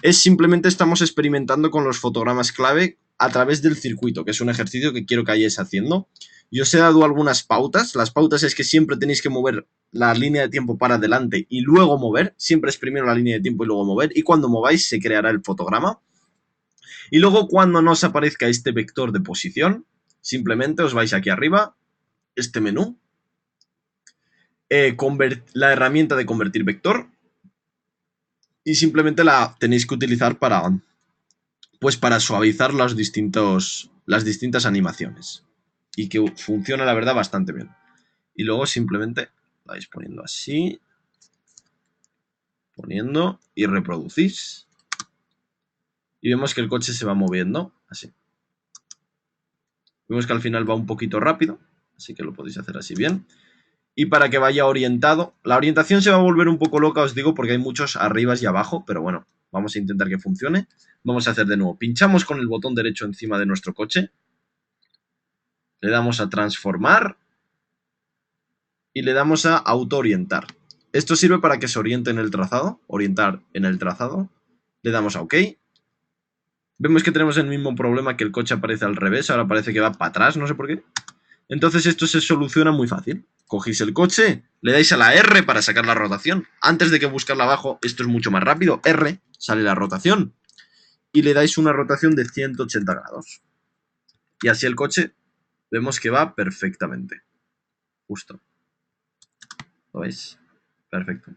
es simplemente estamos experimentando con los fotogramas clave a través del circuito, que es un ejercicio que quiero que hayáis haciendo. Yo os he dado algunas pautas. Las pautas es que siempre tenéis que mover la línea de tiempo para adelante y luego mover. Siempre es primero la línea de tiempo y luego mover. Y cuando mováis se creará el fotograma. Y luego cuando no os aparezca este vector de posición, simplemente os vais aquí arriba, este menú, la herramienta de convertir vector, y simplemente la tenéis que utilizar para suavizar las distintas animaciones. Y que funciona, la verdad, bastante bien. Y luego simplemente la vais poniendo así, poniendo y reproducís. Y vemos que el coche se va moviendo, así. Vemos que al final va un poquito rápido, así que lo podéis hacer así bien. Y para que vaya orientado, la orientación se va a volver un poco loca, os digo, porque hay muchos arriba y abajo, pero bueno, vamos a intentar que funcione. Vamos a hacer de nuevo, pinchamos con el botón derecho encima de nuestro coche, le damos a transformar y le damos a auto orientar. Esto sirve para que se oriente en el trazado, orientar en el trazado, le damos a OK. Vemos que tenemos el mismo problema, que el coche aparece al revés, ahora parece que va para atrás, no sé por qué. Entonces esto se soluciona muy fácil. Cogéis el coche, le dais a la R para sacar la rotación. Antes de que buscarla abajo, esto es mucho más rápido. R, sale la rotación. Y le dais una rotación de 180 grados. Y así el coche vemos que va perfectamente. Justo. ¿Lo veis? Perfecto.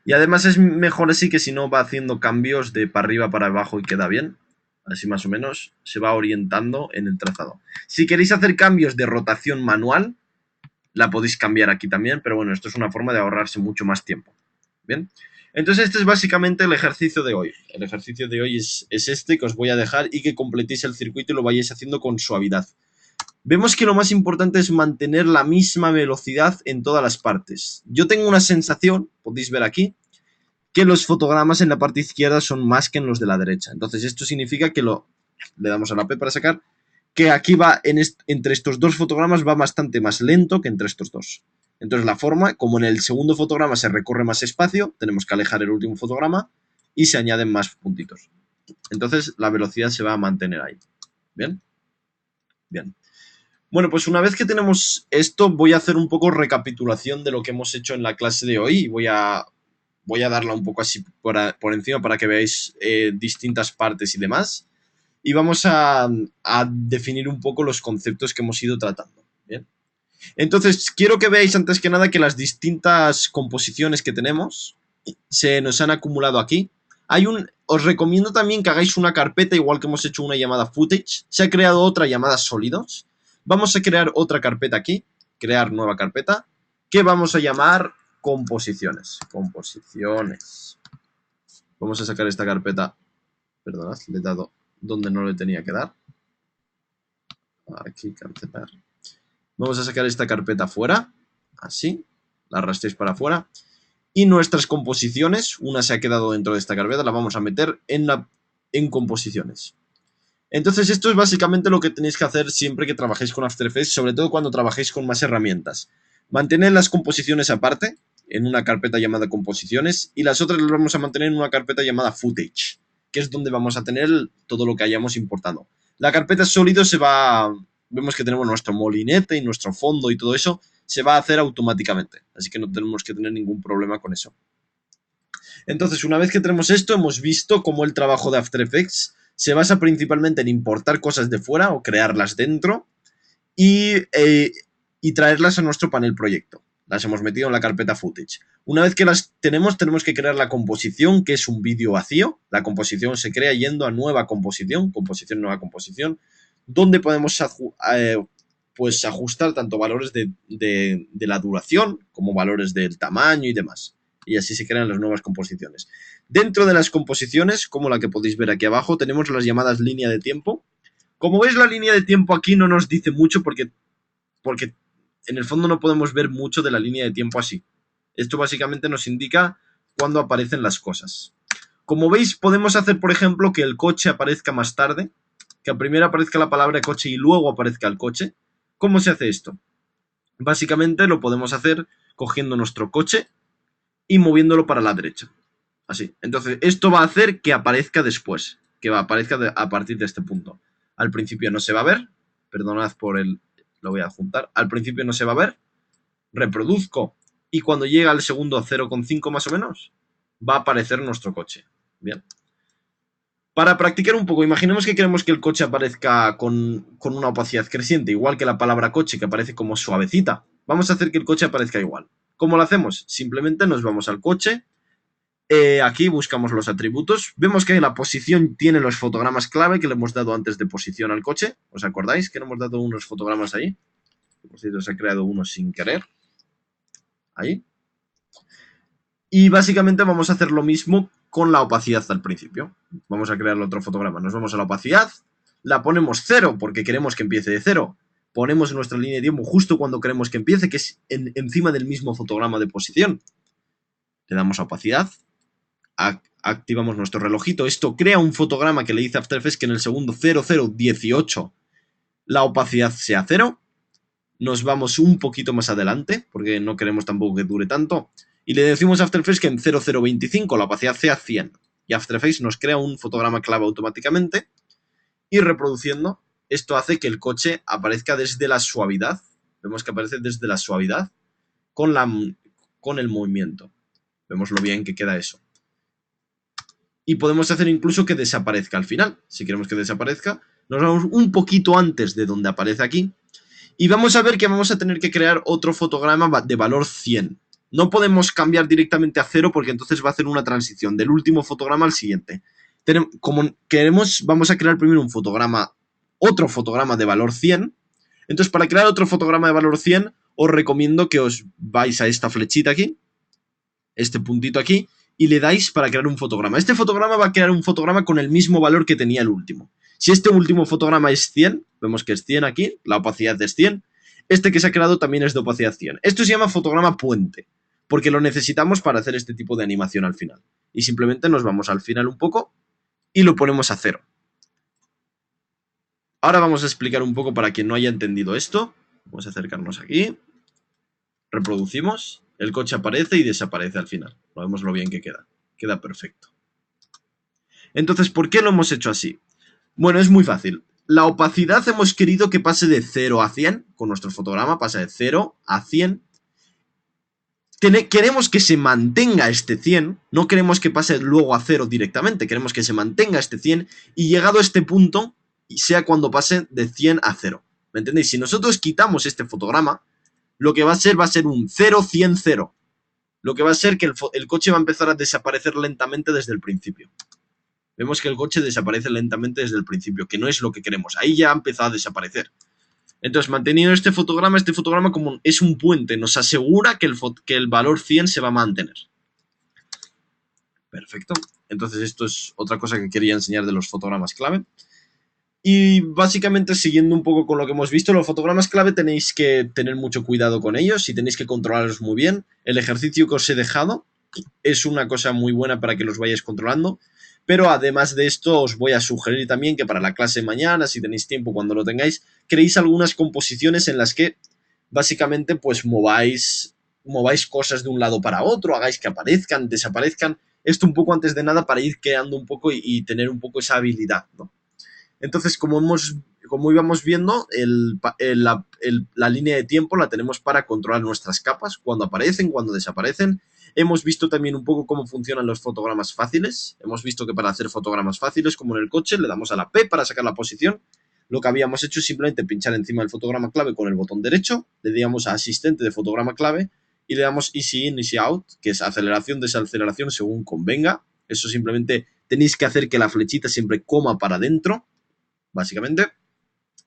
Y además es mejor así, que si no va haciendo cambios de para arriba, para abajo y queda bien. Así más o menos se va orientando en el trazado. Si queréis hacer cambios de rotación manual, la podéis cambiar aquí también, pero bueno, esto es una forma de ahorrarse mucho más tiempo. Bien, entonces este es básicamente el ejercicio de hoy. El ejercicio de hoy es este que os voy a dejar y que completéis el circuito y lo vayáis haciendo con suavidad. Vemos que lo más importante es mantener la misma velocidad en todas las partes. Yo tengo una sensación, podéis ver aquí, que los fotogramas en la parte izquierda son más que en los de la derecha. Entonces esto significa que le damos a la P para sacar, que aquí va entre estos dos fotogramas va bastante más lento que entre estos dos. Entonces la forma, como en el segundo fotograma se recorre más espacio, tenemos que alejar el último fotograma y se añaden más puntitos. Entonces la velocidad se va a mantener ahí. ¿Bien? Bien. Bueno, pues una vez que tenemos esto, voy a hacer un poco recapitulación de lo que hemos hecho en la clase de hoy y voy a darla un poco así por encima para que veáis distintas partes y demás. Y vamos a definir un poco los conceptos que hemos ido tratando. ¿Bien? Entonces, quiero que veáis antes que nada que las distintas composiciones que tenemos se nos han acumulado aquí. Os recomiendo también que hagáis una carpeta, igual que hemos hecho una llamada footage. Se ha creado otra llamada sólidos. Vamos a crear otra carpeta aquí, crear nueva carpeta, que vamos a llamar composiciones. Composiciones. Vamos a sacar esta carpeta. Perdonad, le he dado donde no le tenía que dar. Aquí, cancelar. Vamos a sacar esta carpeta fuera, así, la arrastréis para afuera. Y nuestras composiciones, una se ha quedado dentro de esta carpeta, la vamos a meter en composiciones. Entonces esto es básicamente lo que tenéis que hacer siempre que trabajéis con After Effects, sobre todo cuando trabajéis con más herramientas. Mantener las composiciones aparte, en una carpeta llamada composiciones, y las otras las vamos a mantener en una carpeta llamada footage, que es donde vamos a tener todo lo que hayamos importado. La carpeta sólido vemos que tenemos nuestro molinete y nuestro fondo y todo eso, se va a hacer automáticamente, así que no tenemos que tener ningún problema con eso. Entonces, una vez que tenemos esto, hemos visto cómo el trabajo de After Effects se basa principalmente en importar cosas de fuera o crearlas dentro y traerlas a nuestro panel proyecto. Las hemos metido en la carpeta footage. Una vez que las tenemos que crear la composición, que es un vídeo vacío. La composición se crea yendo a nueva composición, nueva composición, donde podemos pues ajustar tanto valores de la duración como valores del tamaño y demás. Y así se crean las nuevas composiciones. Dentro de las composiciones, como la que podéis ver aquí abajo, tenemos las llamadas línea de tiempo. Como veis, la línea de tiempo aquí no nos dice mucho porque en el fondo no podemos ver mucho de la línea de tiempo así. Esto básicamente nos indica cuándo aparecen las cosas. Como veis, podemos hacer, por ejemplo, que el coche aparezca más tarde, que primero aparezca la palabra coche y luego aparezca el coche. ¿Cómo se hace esto? Básicamente lo podemos hacer cogiendo nuestro coche y moviéndolo para la derecha. Así. Entonces, esto va a hacer que aparezca después, que aparezca a partir de este punto. Al principio no se va a ver, perdonad lo voy a adjuntar, al principio no se va a ver, reproduzco y cuando llega al segundo 0,5 más o menos, va a aparecer nuestro coche. Bien. Para practicar un poco, imaginemos que queremos que el coche aparezca con una opacidad creciente, igual que la palabra coche, que aparece como suavecita. Vamos a hacer que el coche aparezca igual. ¿Cómo lo hacemos? Simplemente nos vamos al coche, aquí buscamos los atributos, vemos que la posición tiene los fotogramas clave que le hemos dado antes de posición al coche. ¿Os acordáis que le hemos dado unos fotogramas ahí? Por cierto, se ha creado uno sin querer. Ahí. Y básicamente vamos a hacer lo mismo con la opacidad al principio. Vamos a crear otro fotograma. Nos vamos a la opacidad, la ponemos 0 porque queremos que empiece de 0. Ponemos nuestra línea de tiempo justo cuando queremos que empiece, que es encima del mismo fotograma de posición. Le damos a opacidad, activamos nuestro relojito. Esto crea un fotograma que le dice After Effects que en el segundo 0018 la opacidad sea 0. Nos vamos un poquito más adelante, porque no queremos tampoco que dure tanto. Y le decimos a After Effects que en 0025 la opacidad sea 100. Y After Effects nos crea un fotograma clave automáticamente. Y reproduciendo, esto hace que el coche aparezca desde la suavidad. Vemos que aparece desde la suavidad con el movimiento. Vemos lo bien que queda eso. Y podemos hacer incluso que desaparezca al final. Si queremos que desaparezca, nos vamos un poquito antes de donde aparece aquí. Y vamos a ver que vamos a tener que crear otro fotograma de valor 100. No podemos cambiar directamente a 0 porque entonces va a hacer una transición del último fotograma al siguiente. Como queremos, vamos a crear primero otro fotograma de valor 100. Entonces, para crear otro fotograma de valor 100, os recomiendo que os vais a esta flechita aquí, este puntito aquí, y le dais para crear un fotograma. Este fotograma va a crear un fotograma con el mismo valor que tenía el último. Si este último fotograma es 100, vemos que es 100 aquí, la opacidad es 100. Este que se ha creado también es de opacidad 100. Esto se llama fotograma puente, porque lo necesitamos para hacer este tipo de animación al final. Y simplemente nos vamos al final un poco y lo ponemos a 0. Ahora vamos a explicar un poco para quien no haya entendido esto. Vamos a acercarnos aquí. Reproducimos. El coche aparece y desaparece al final. Lo vemos lo bien que queda. Queda perfecto. Entonces, ¿por qué lo hemos hecho así? Bueno, es muy fácil. la opacidad hemos querido que pase de 0 a 100. Con nuestro fotograma pasa de 0 a 100. Queremos que se mantenga este 100. No queremos que pase luego a 0 directamente. Queremos que se mantenga este 100. Y llegado a este punto, sea cuando pase de 100 a 0. ¿Me entendéis? Si nosotros quitamos este fotograma, lo que va a ser un 0, 100, 0. Lo que va a ser que el coche va a empezar a desaparecer lentamente desde el principio. Vemos que el coche desaparece lentamente desde el principio, que no es lo que queremos. Ahí ya ha empezado a desaparecer. Entonces, manteniendo este fotograma como es un puente, nos asegura que el valor 100 se va a mantener. Perfecto. Entonces, esto es otra cosa que quería enseñar de los fotogramas clave. Y básicamente, siguiendo un poco con lo que hemos visto, los fotogramas clave tenéis que tener mucho cuidado con ellos y tenéis que controlarlos muy bien. El ejercicio que os he dejado es una cosa muy buena para que los vayáis controlando. Pero además de esto, os voy a sugerir también que para la clase de mañana, si tenéis tiempo cuando lo tengáis, creéis algunas composiciones en las que básicamente pues mováis cosas de un lado para otro, hagáis que aparezcan, desaparezcan. Esto un poco antes de nada para ir creando un poco y tener un poco esa habilidad, ¿no? Entonces, como íbamos viendo, la línea de tiempo la tenemos para controlar nuestras capas, cuando aparecen, cuando desaparecen. Hemos visto también un poco cómo funcionan los fotogramas fáciles. Hemos visto que para hacer fotogramas fáciles, como en el coche, le damos a la P para sacar la posición. Lo que habíamos hecho es simplemente pinchar encima del fotograma clave con el botón derecho, le damos a asistente de fotograma clave y le damos Easy In, Easy Out, que es aceleración, desaceleración según convenga. Eso simplemente tenéis que hacer que la flechita siempre coma para adentro, básicamente.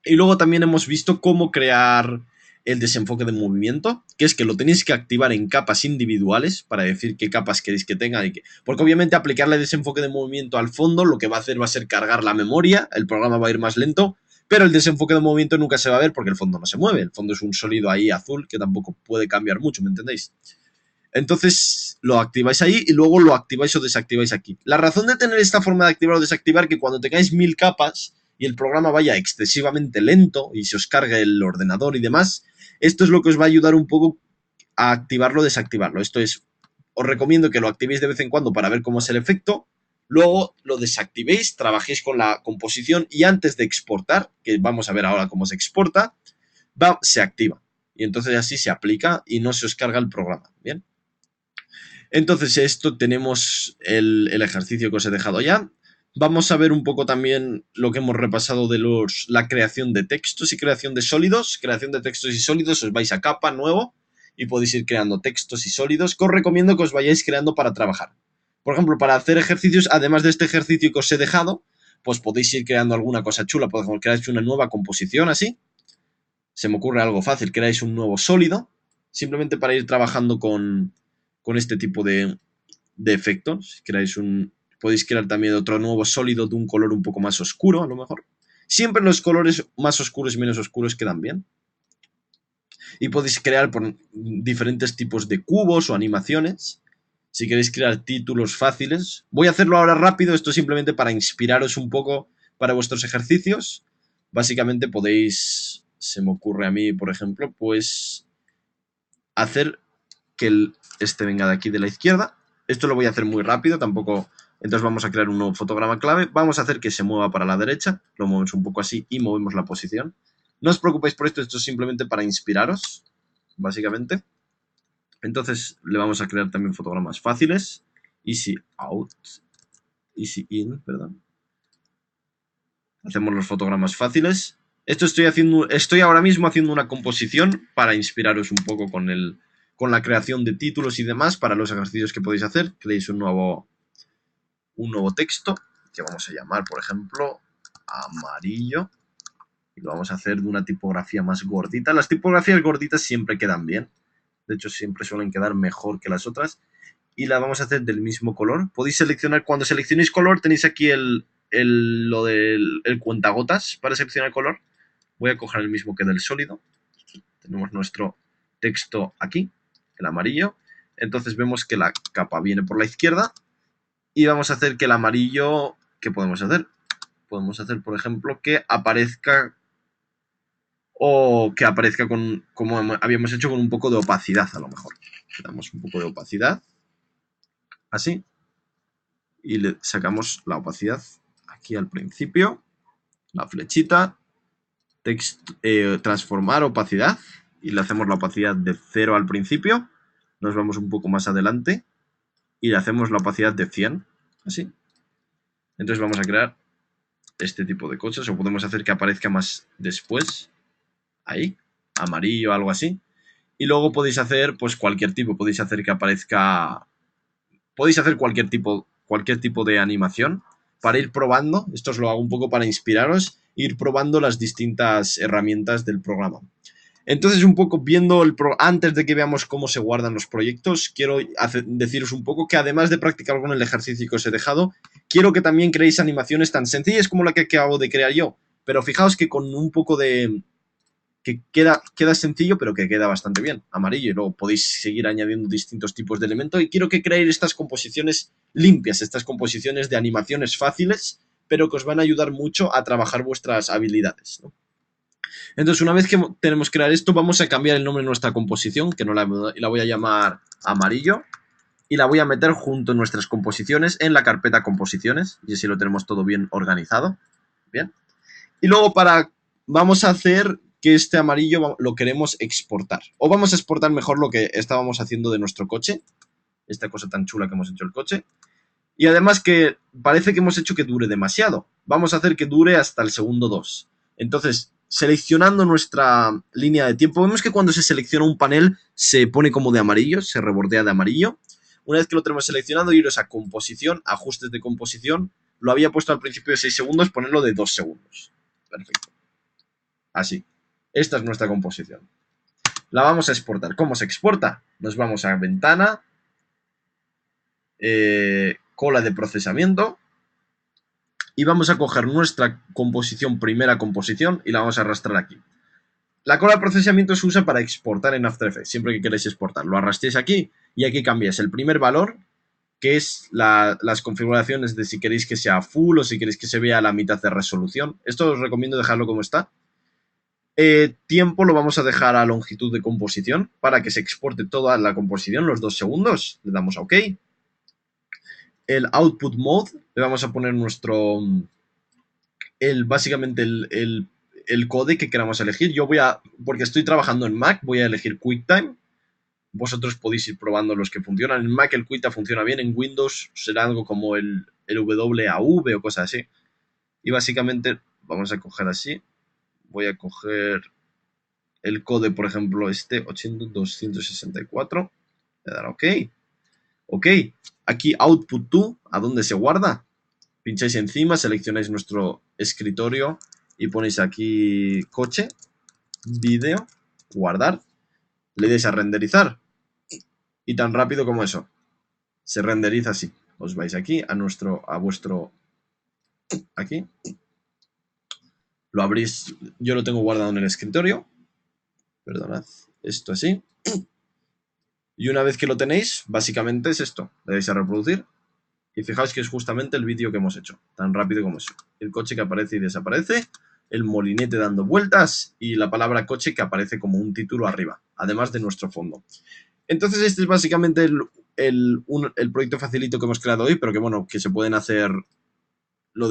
Y luego también hemos visto cómo crear el desenfoque de movimiento, que es que lo tenéis que activar en capas individuales para decir qué capas queréis que tenga. Porque obviamente aplicarle desenfoque de movimiento al fondo lo que va a hacer va a ser cargar la memoria, el programa va a ir más lento, pero el desenfoque de movimiento nunca se va a ver porque el fondo no se mueve. El fondo es un sólido ahí azul que tampoco puede cambiar mucho, ¿me entendéis? Entonces lo activáis ahí y luego lo activáis o desactiváis aquí. La razón de tener esta forma de activar o desactivar es que cuando tengáis 1000 capas y el programa vaya excesivamente lento y se os cargue el ordenador y demás, esto es lo que os va a ayudar un poco a activarlo o desactivarlo. Esto es, os recomiendo que lo activéis de vez en cuando para ver cómo es el efecto, luego lo desactivéis, trabajéis con la composición y antes de exportar, que vamos a ver ahora cómo se exporta, se activa. Y entonces así se aplica y no se os carga el programa, ¿bien? Entonces esto tenemos el ejercicio que os he dejado ya. Vamos a ver un poco también lo que hemos repasado de la creación de textos y creación de sólidos. Creación de textos y sólidos, os vais a capa, nuevo, y podéis ir creando textos y sólidos, que os recomiendo que os vayáis creando para trabajar. Por ejemplo, para hacer ejercicios, además de este ejercicio que os he dejado, pues podéis ir creando alguna cosa chula. Por ejemplo, creáis una nueva composición así. Se me ocurre algo fácil, creáis un nuevo sólido, simplemente para ir trabajando con este tipo de efectos. Podéis crear también otro nuevo sólido de un color un poco más oscuro, a lo mejor. Siempre los colores más oscuros y menos oscuros quedan bien. Y podéis crear por diferentes tipos de cubos o animaciones. Si queréis crear títulos fáciles. Voy a hacerlo ahora rápido, esto simplemente para inspiraros un poco para vuestros ejercicios. Básicamente podéis, se me ocurre a mí, por ejemplo, pues hacer que este venga de aquí de la izquierda. Esto lo voy a hacer muy rápido, tampoco. Entonces vamos a crear un nuevo fotograma clave. Vamos a hacer que se mueva para la derecha. Lo movemos un poco así y movemos la posición. No os preocupéis por esto, esto es simplemente para inspiraros, básicamente. Entonces le vamos a crear también fotogramas fáciles. Easy out. Easy in, perdón. Hacemos los fotogramas fáciles. Estoy ahora mismo haciendo una composición para inspiraros un poco con la creación de títulos y demás para los ejercicios que podéis hacer. Creéis un nuevo texto que vamos a llamar, por ejemplo, amarillo. Y lo vamos a hacer de una tipografía más gordita. Las tipografías gorditas siempre quedan bien. De hecho, siempre suelen quedar mejor que las otras. Y la vamos a hacer del mismo color. Podéis seleccionar, cuando seleccionéis color, tenéis aquí lo del cuentagotas para seleccionar color. Voy a coger el mismo que del sólido. Tenemos nuestro texto aquí, el amarillo. Entonces vemos que la capa viene por la izquierda. Y vamos a hacer que el amarillo... ¿Qué podemos hacer? Podemos hacer, por ejemplo, que aparezca... O que aparezca como habíamos hecho, con un poco de opacidad, a lo mejor. Le damos un poco de opacidad. Así. Y le sacamos la opacidad aquí al principio. la flechita, transformar opacidad, y le hacemos la opacidad de 0 al principio, nos vamos un poco más adelante, y le hacemos la opacidad de 100, así. Entonces vamos a crear este tipo de cosas, o podemos hacer que aparezca más después, ahí, amarillo, algo así. Y luego podéis hacer, pues, cualquier tipo, podéis hacer que aparezca, podéis hacer cualquier tipo de animación para ir probando. Esto os lo hago un poco para inspiraros, ir probando las distintas herramientas del programa. Entonces, un poco viendo antes de que veamos cómo se guardan los proyectos, quiero deciros un poco que además de practicar con el ejercicio que os he dejado, quiero que también creéis animaciones tan sencillas como la que acabo de crear yo. Pero fijaos que con un poco de... que queda sencillo, pero que queda bastante bien, amarillo. Y luego podéis seguir añadiendo distintos tipos de elementos. Y quiero que creéis estas composiciones limpias, estas composiciones de animaciones fáciles, pero que os van a ayudar mucho a trabajar vuestras habilidades, ¿no? Entonces, una vez que tenemos que crear esto, vamos a cambiar el nombre de nuestra composición, que no la voy a llamar amarillo, y la voy a meter junto a nuestras composiciones en la carpeta composiciones, y así lo tenemos todo bien organizado. Bien. Y luego vamos a hacer que este amarillo lo queremos exportar, o vamos a exportar mejor lo que estábamos haciendo de nuestro coche, esta cosa tan chula que hemos hecho el coche. Y además que parece que hemos hecho que dure demasiado. Vamos a hacer que dure hasta el segundo 2. Entonces, seleccionando nuestra línea de tiempo, vemos que cuando se selecciona un panel se pone como de amarillo, se rebordea de amarillo. Una vez que lo tenemos seleccionado, iros a composición, ajustes de composición. Lo había puesto al principio de 6 segundos, ponerlo de 2 segundos. Perfecto. Así. Esta es nuestra composición. La vamos a exportar. ¿Cómo se exporta? Nos vamos a ventana, cola de procesamiento, y vamos a coger nuestra composición, primera composición, y la vamos a arrastrar aquí. La cola de procesamiento se usa para exportar en After Effects, siempre que queréis exportar. Lo arrastréis aquí y aquí cambiáis el primer valor, que es las configuraciones de si queréis que sea full o si queréis que se vea a la mitad de resolución. Esto os recomiendo dejarlo como está. Tiempo lo vamos a dejar a longitud de composición para que se exporte toda la composición, los 2 segundos. Le damos a OK. El output mode, le vamos a poner básicamente el code que queramos elegir. Yo porque estoy trabajando en Mac, voy a elegir QuickTime. Vosotros podéis ir probando los que funcionan. En Mac el QuickTime funciona bien, en Windows será algo como el WAV o cosas así. Y básicamente vamos a coger así. Voy a coger el code, por ejemplo, 80264. Le daré OK. OK. Aquí Output To, ¿a dónde se guarda? Pincháis encima, seleccionáis nuestro escritorio y ponéis aquí coche, vídeo, guardar. Le dais a renderizar. Y tan rápido como eso. Se renderiza así. Os vais aquí a vuestro... Aquí. Lo abrís. Yo lo tengo guardado en el escritorio. Perdonad. Esto así. Y una vez que lo tenéis, básicamente es esto. Le dais a reproducir. Y fijaos que es justamente el vídeo que hemos hecho. Tan rápido como eso. El coche que aparece y desaparece. El molinete dando vueltas. Y la palabra coche que aparece como un título arriba. Además de nuestro fondo. Entonces este es básicamente el proyecto facilito que hemos creado hoy. Pero que bueno, que se pueden hacer lo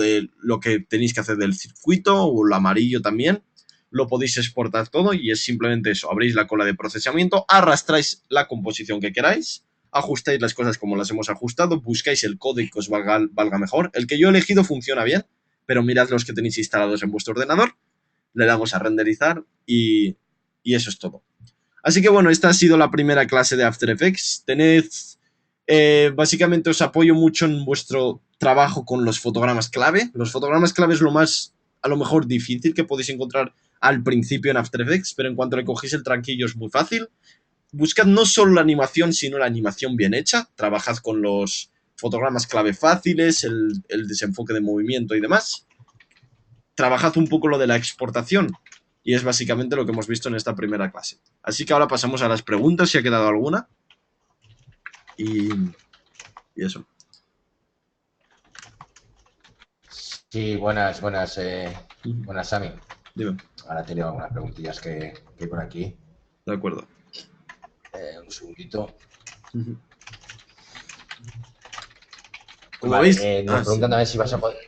que tenéis que hacer del circuito. O lo amarillo también. Lo podéis exportar todo y es simplemente eso. Abrís la cola de procesamiento. Arrastráis la composición que queráis. Ajustáis las cosas como las hemos ajustado, buscáis el código que os valga mejor. El que yo he elegido funciona bien, pero mirad los que tenéis instalados en vuestro ordenador, le damos a renderizar y eso es todo. Así que bueno, esta ha sido la primera clase de After Effects. Básicamente os apoyo mucho en vuestro trabajo con los fotogramas clave. Los fotogramas clave es lo más, a lo mejor, difícil que podéis encontrar al principio en After Effects, pero en cuanto le cogéis el tranquillo es muy fácil. Buscad no solo la animación, sino la animación bien hecha. Trabajad con los fotogramas clave fáciles, el desenfoque de movimiento y demás. Trabajad un poco lo de la exportación. Y es básicamente lo que hemos visto en esta primera clase. Así que ahora pasamos a las preguntas, si ha quedado alguna. Y eso. Sí, buenas, Sami. Dime. Ahora tengo algunas preguntillas que hay por aquí. De acuerdo. Un segundito. Como Vale, veis... nos preguntan también si vas a poder,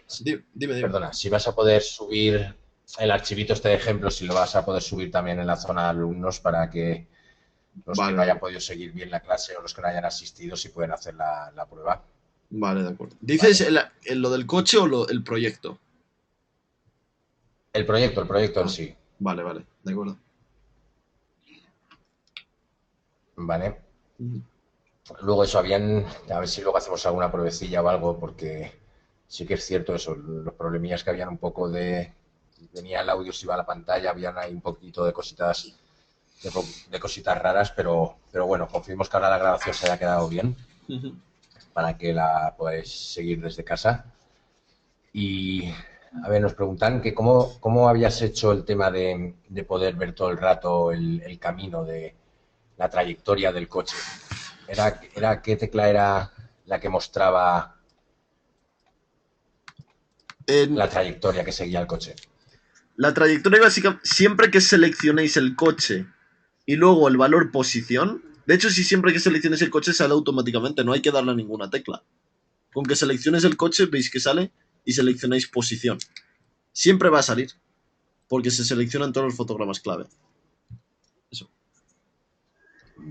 Dime. perdona, si vas a poder subir el archivito este de ejemplo, si lo vas a poder subir también en la zona de alumnos para que los que no hayan podido seguir bien la clase o los que no hayan asistido, si pueden hacer la prueba. Vale, de acuerdo. ¿Dices lo del coche o el proyecto? El proyecto en sí. Vale, de acuerdo. Vale. Luego eso, a ver si luego hacemos alguna pruebecilla o algo, porque sí que es cierto eso, los problemillas que habían un poco venía el audio, se iba a la pantalla, habían ahí un poquito de cositas, de cositas raras, pero bueno, confiemos que ahora la grabación se haya quedado bien, para que la podáis seguir desde casa. Y, a ver, nos preguntan que cómo habías hecho el tema de poder ver todo el rato el camino de la trayectoria del coche. ¿Qué tecla era la que mostraba la trayectoria que seguía el coche? La trayectoria básica, siempre que seleccionéis el coche y luego el valor posición, de hecho, si siempre que selecciones el coche sale automáticamente, no hay que darle a ninguna tecla. Con que selecciones el coche, veis que sale y seleccionáis posición. Siempre va a salir, porque se seleccionan todos los fotogramas clave. Eso.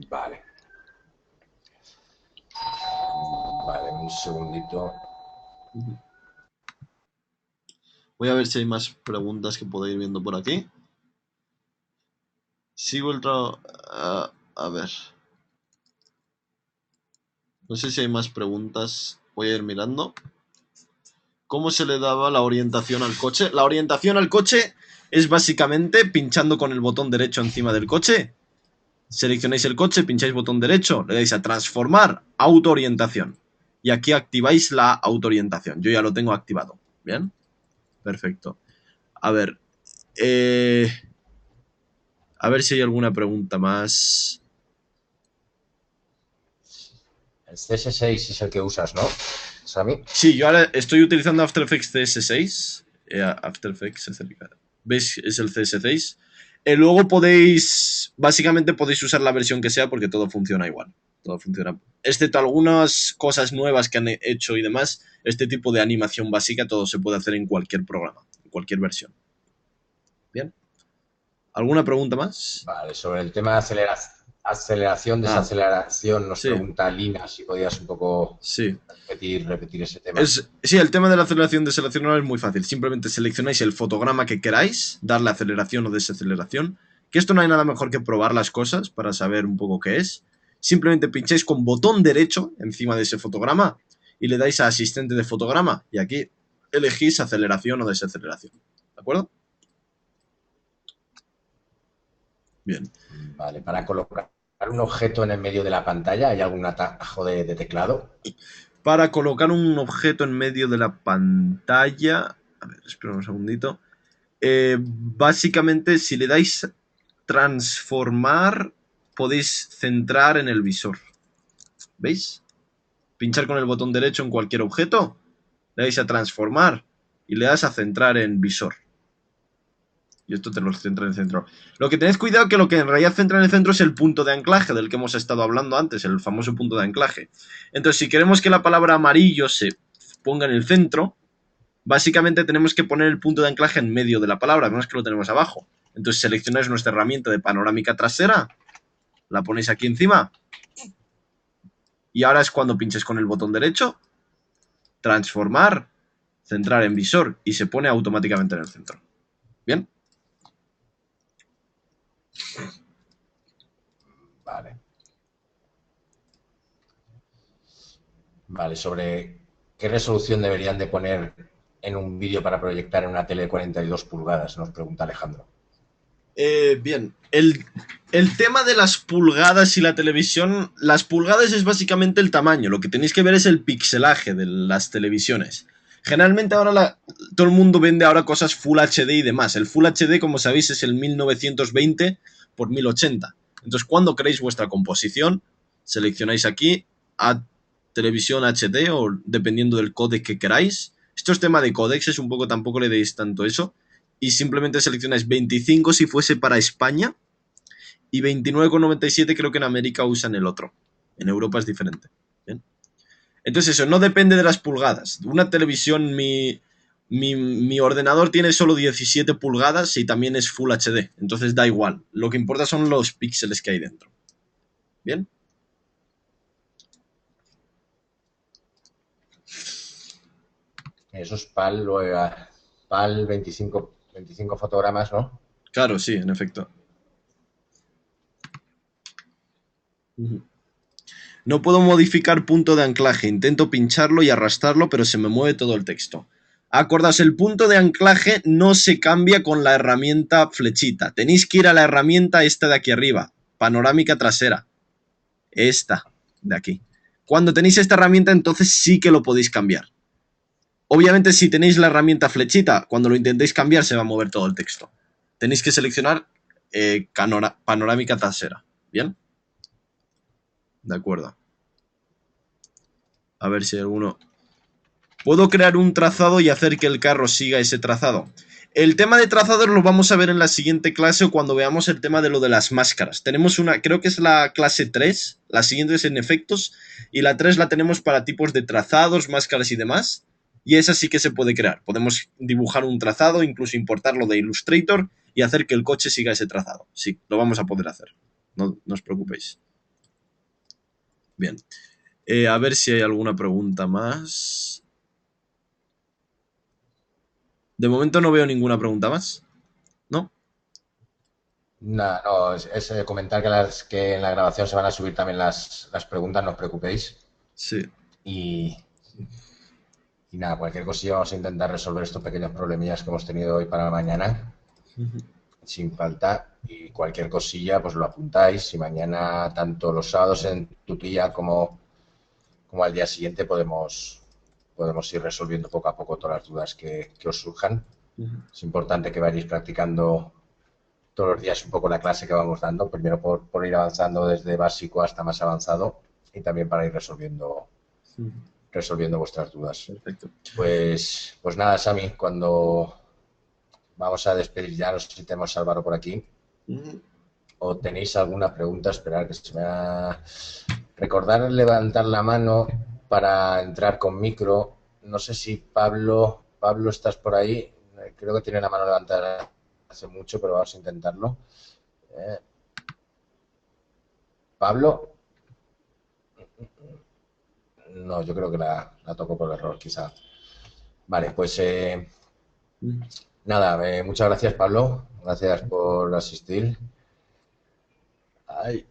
Vale, un segundito. Voy a ver si hay más preguntas que puedo ir viendo por aquí. Sigo el trabajo... a ver. No sé si hay más preguntas. Voy a ir mirando. ¿Cómo se le daba la orientación al coche? La orientación al coche es básicamente pinchando con el botón derecho encima del coche. Seleccionáis el coche, pincháis botón derecho, le dais a transformar, autoorientación. Y aquí activáis la autoorientación. Yo ya lo tengo activado. ¿Bien? Perfecto. A ver. A ver si hay alguna pregunta más. El CS6 es el que usas, ¿no, Sami? Sí, yo ahora estoy utilizando After Effects CS6. After Effects, ¿veis? Es el CS6. Luego básicamente podéis usar la versión que sea porque todo funciona igual. Todo funciona. Excepto algunas cosas nuevas que han hecho y demás, este tipo de animación básica todo se puede hacer en cualquier programa, en cualquier versión. ¿Bien? ¿Alguna pregunta más? Vale, sobre el tema de aceleración, desaceleración, nos pregunta Lina si podías un poco repetir ese tema. Sí, el tema de la aceleración desaceleración es muy fácil. Simplemente seleccionáis el fotograma que queráis, darle aceleración o desaceleración. Que esto no hay nada mejor que probar las cosas para saber un poco qué es. Simplemente pincháis con botón derecho encima de ese fotograma y le dais a asistente de fotograma. Y aquí elegís aceleración o desaceleración. ¿De acuerdo? Bien. Vale, para colocar un objeto en el medio de la pantalla, ¿hay algún atajo de teclado? Para colocar un objeto en medio de la pantalla... A ver, espera un segundito. Básicamente, si le dais transformar, podéis centrar en el visor. ¿Veis? Pinchar con el botón derecho en cualquier objeto, le dais a transformar y le das a centrar en visor. Y esto te lo centra en el centro. Lo que tenéis cuidado que lo que en realidad centra en el centro es el punto de anclaje del que hemos estado hablando antes, el famoso punto de anclaje. Entonces, si queremos que la palabra amarillo se ponga en el centro, básicamente tenemos que poner el punto de anclaje en medio de la palabra, no es que lo tenemos abajo. Entonces seleccionáis nuestra herramienta de panorámica trasera, la ponéis aquí encima, y ahora es cuando pinches con el botón derecho, transformar, centrar en visor, y se pone automáticamente en el centro. ¿Bien? Vale, sobre qué resolución deberían de poner en un vídeo para proyectar en una tele de 42 pulgadas, nos pregunta Alejandro. Bien, el tema de las pulgadas y la televisión, las pulgadas es básicamente el tamaño, lo que tenéis que ver es el pixelaje de las televisiones. Generalmente ahora todo el mundo vende ahora cosas Full HD y demás. El Full HD, como sabéis, es el 1920 por 1080. Entonces, cuando queréis vuestra composición, seleccionáis aquí a televisión HD o dependiendo del códec que queráis. Esto es tema de códecs, es un poco, tampoco le deis tanto eso. Y simplemente seleccionáis 25 si fuese para España y 29,97 creo que en América usan el otro. En Europa es diferente. ¿Bien? Entonces eso no depende de las pulgadas. Una televisión, mi ordenador tiene solo 17 pulgadas y también es Full HD. Entonces da igual. Lo que importa son los píxeles que hay dentro. ¿Bien? Eso es PAL 25 fotogramas, ¿no? Claro, sí, en efecto. No puedo modificar punto de anclaje. Intento pincharlo y arrastrarlo, pero se me mueve todo el texto. Acordaos, el punto de anclaje no se cambia con la herramienta flechita. Tenéis que ir a la herramienta esta de aquí arriba. Panorámica trasera. Esta de aquí. Cuando tenéis esta herramienta, entonces sí que lo podéis cambiar. Obviamente, si tenéis la herramienta flechita, cuando lo intentéis cambiar se va a mover todo el texto. Tenéis que seleccionar panorámica trasera. ¿Bien? De acuerdo. A ver si hay alguno. ¿Puedo crear un trazado y hacer que el carro siga ese trazado? El tema de trazados lo vamos a ver en la siguiente clase o cuando veamos el tema de lo de las máscaras. Tenemos una, creo que es la clase 3, la siguiente es en efectos, y la 3 la tenemos para tipos de trazados, máscaras y demás. Y esa sí que se puede crear. Podemos dibujar un trazado, incluso importarlo de Illustrator y hacer que el coche siga ese trazado. Sí, lo vamos a poder hacer. No os preocupéis. Bien. A ver si hay alguna pregunta más. De momento no veo ninguna pregunta más. ¿No? Nada, no, es comentar que en la grabación se van a subir también las preguntas, no os preocupéis. Sí. Y nada, cualquier cosilla vamos a intentar resolver estos pequeños problemillas que hemos tenido hoy para mañana, sin falta. Y cualquier cosilla, pues lo apuntáis. Y mañana, tanto los sábados en tutilla como al día siguiente, podemos ir resolviendo poco a poco todas las dudas que os surjan. Es importante que vayáis practicando todos los días un poco la clase que vamos dando, primero por ir avanzando desde básico hasta más avanzado y también para ir resolviendo vuestras dudas. Perfecto. Pues nada, Sami, cuando vamos a despedir ya, no sé si tenemos a Álvaro por aquí o tenéis alguna pregunta, esperar que se me ha... Recordar levantar la mano para entrar con micro. No sé si Pablo, estás por ahí. Creo que tiene la mano levantada hace mucho, pero vamos a intentarlo. Pablo. No, yo creo que la tocó por error, quizá. Vale, pues nada, muchas gracias, Pablo. Gracias por asistir. Ay,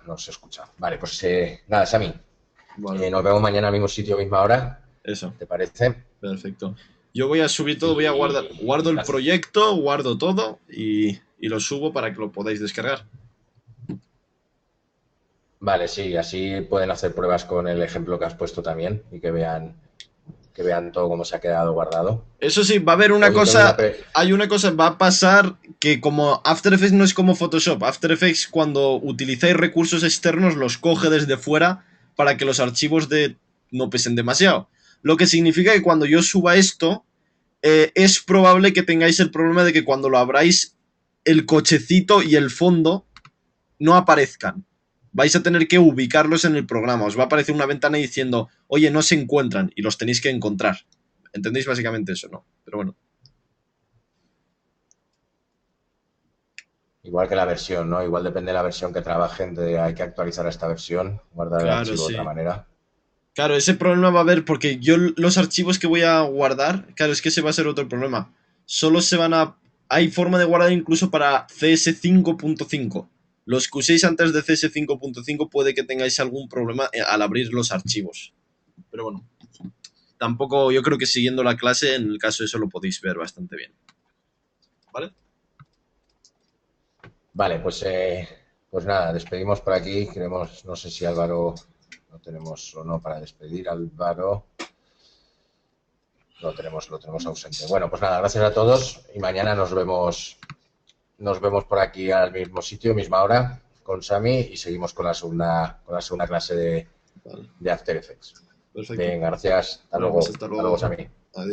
no se escucha. Vale, pues nada, Sami. Vale. Nos vemos mañana al mismo sitio, misma hora. Eso. ¿Te parece? Perfecto. Yo voy a subir todo, voy a guardo el proyecto, guardo todo y lo subo para que lo podáis descargar. Vale, sí, así pueden hacer pruebas con el ejemplo que has puesto también y que vean todo cómo se ha quedado guardado. Eso sí, va a haber una cosa, hay una cosa, va a pasar que como After Effects no es como Photoshop. After Effects, cuando utilizáis recursos externos, los coge desde fuera para que los archivos no pesen demasiado. Lo que significa que cuando yo suba esto, es probable que tengáis el problema de que cuando lo abráis, el cochecito y el fondo no aparezcan. Vais a tener que ubicarlos en el programa. Os va a aparecer una ventana diciendo, oye, no se encuentran, y los tenéis que encontrar. ¿Entendéis básicamente eso, no? Pero bueno. Igual que la versión, ¿no? Igual depende de la versión que trabajen, hay que actualizar esta versión, guardar el archivo de otra manera. Claro, ese problema va a haber porque yo los archivos que voy a guardar, claro, es que ese va a ser otro problema. Solo se van a... Hay forma de guardar incluso para CS5.5. Los que uséis antes de CS5.5 puede que tengáis algún problema al abrir los archivos. Pero bueno, tampoco, yo creo que siguiendo la clase, en el caso de eso lo podéis ver bastante bien. ¿Vale? Vale, pues nada, despedimos por aquí. Queremos, no sé si Álvaro lo tenemos o no para despedir. Álvaro lo tenemos ausente. Bueno, pues nada, gracias a todos y mañana nos vemos por aquí al mismo sitio, misma hora, con Sami y seguimos con la segunda clase de After Effects. Perfecto. Venga, gracias. Hasta luego. Pues hasta luego, Sami. Adiós.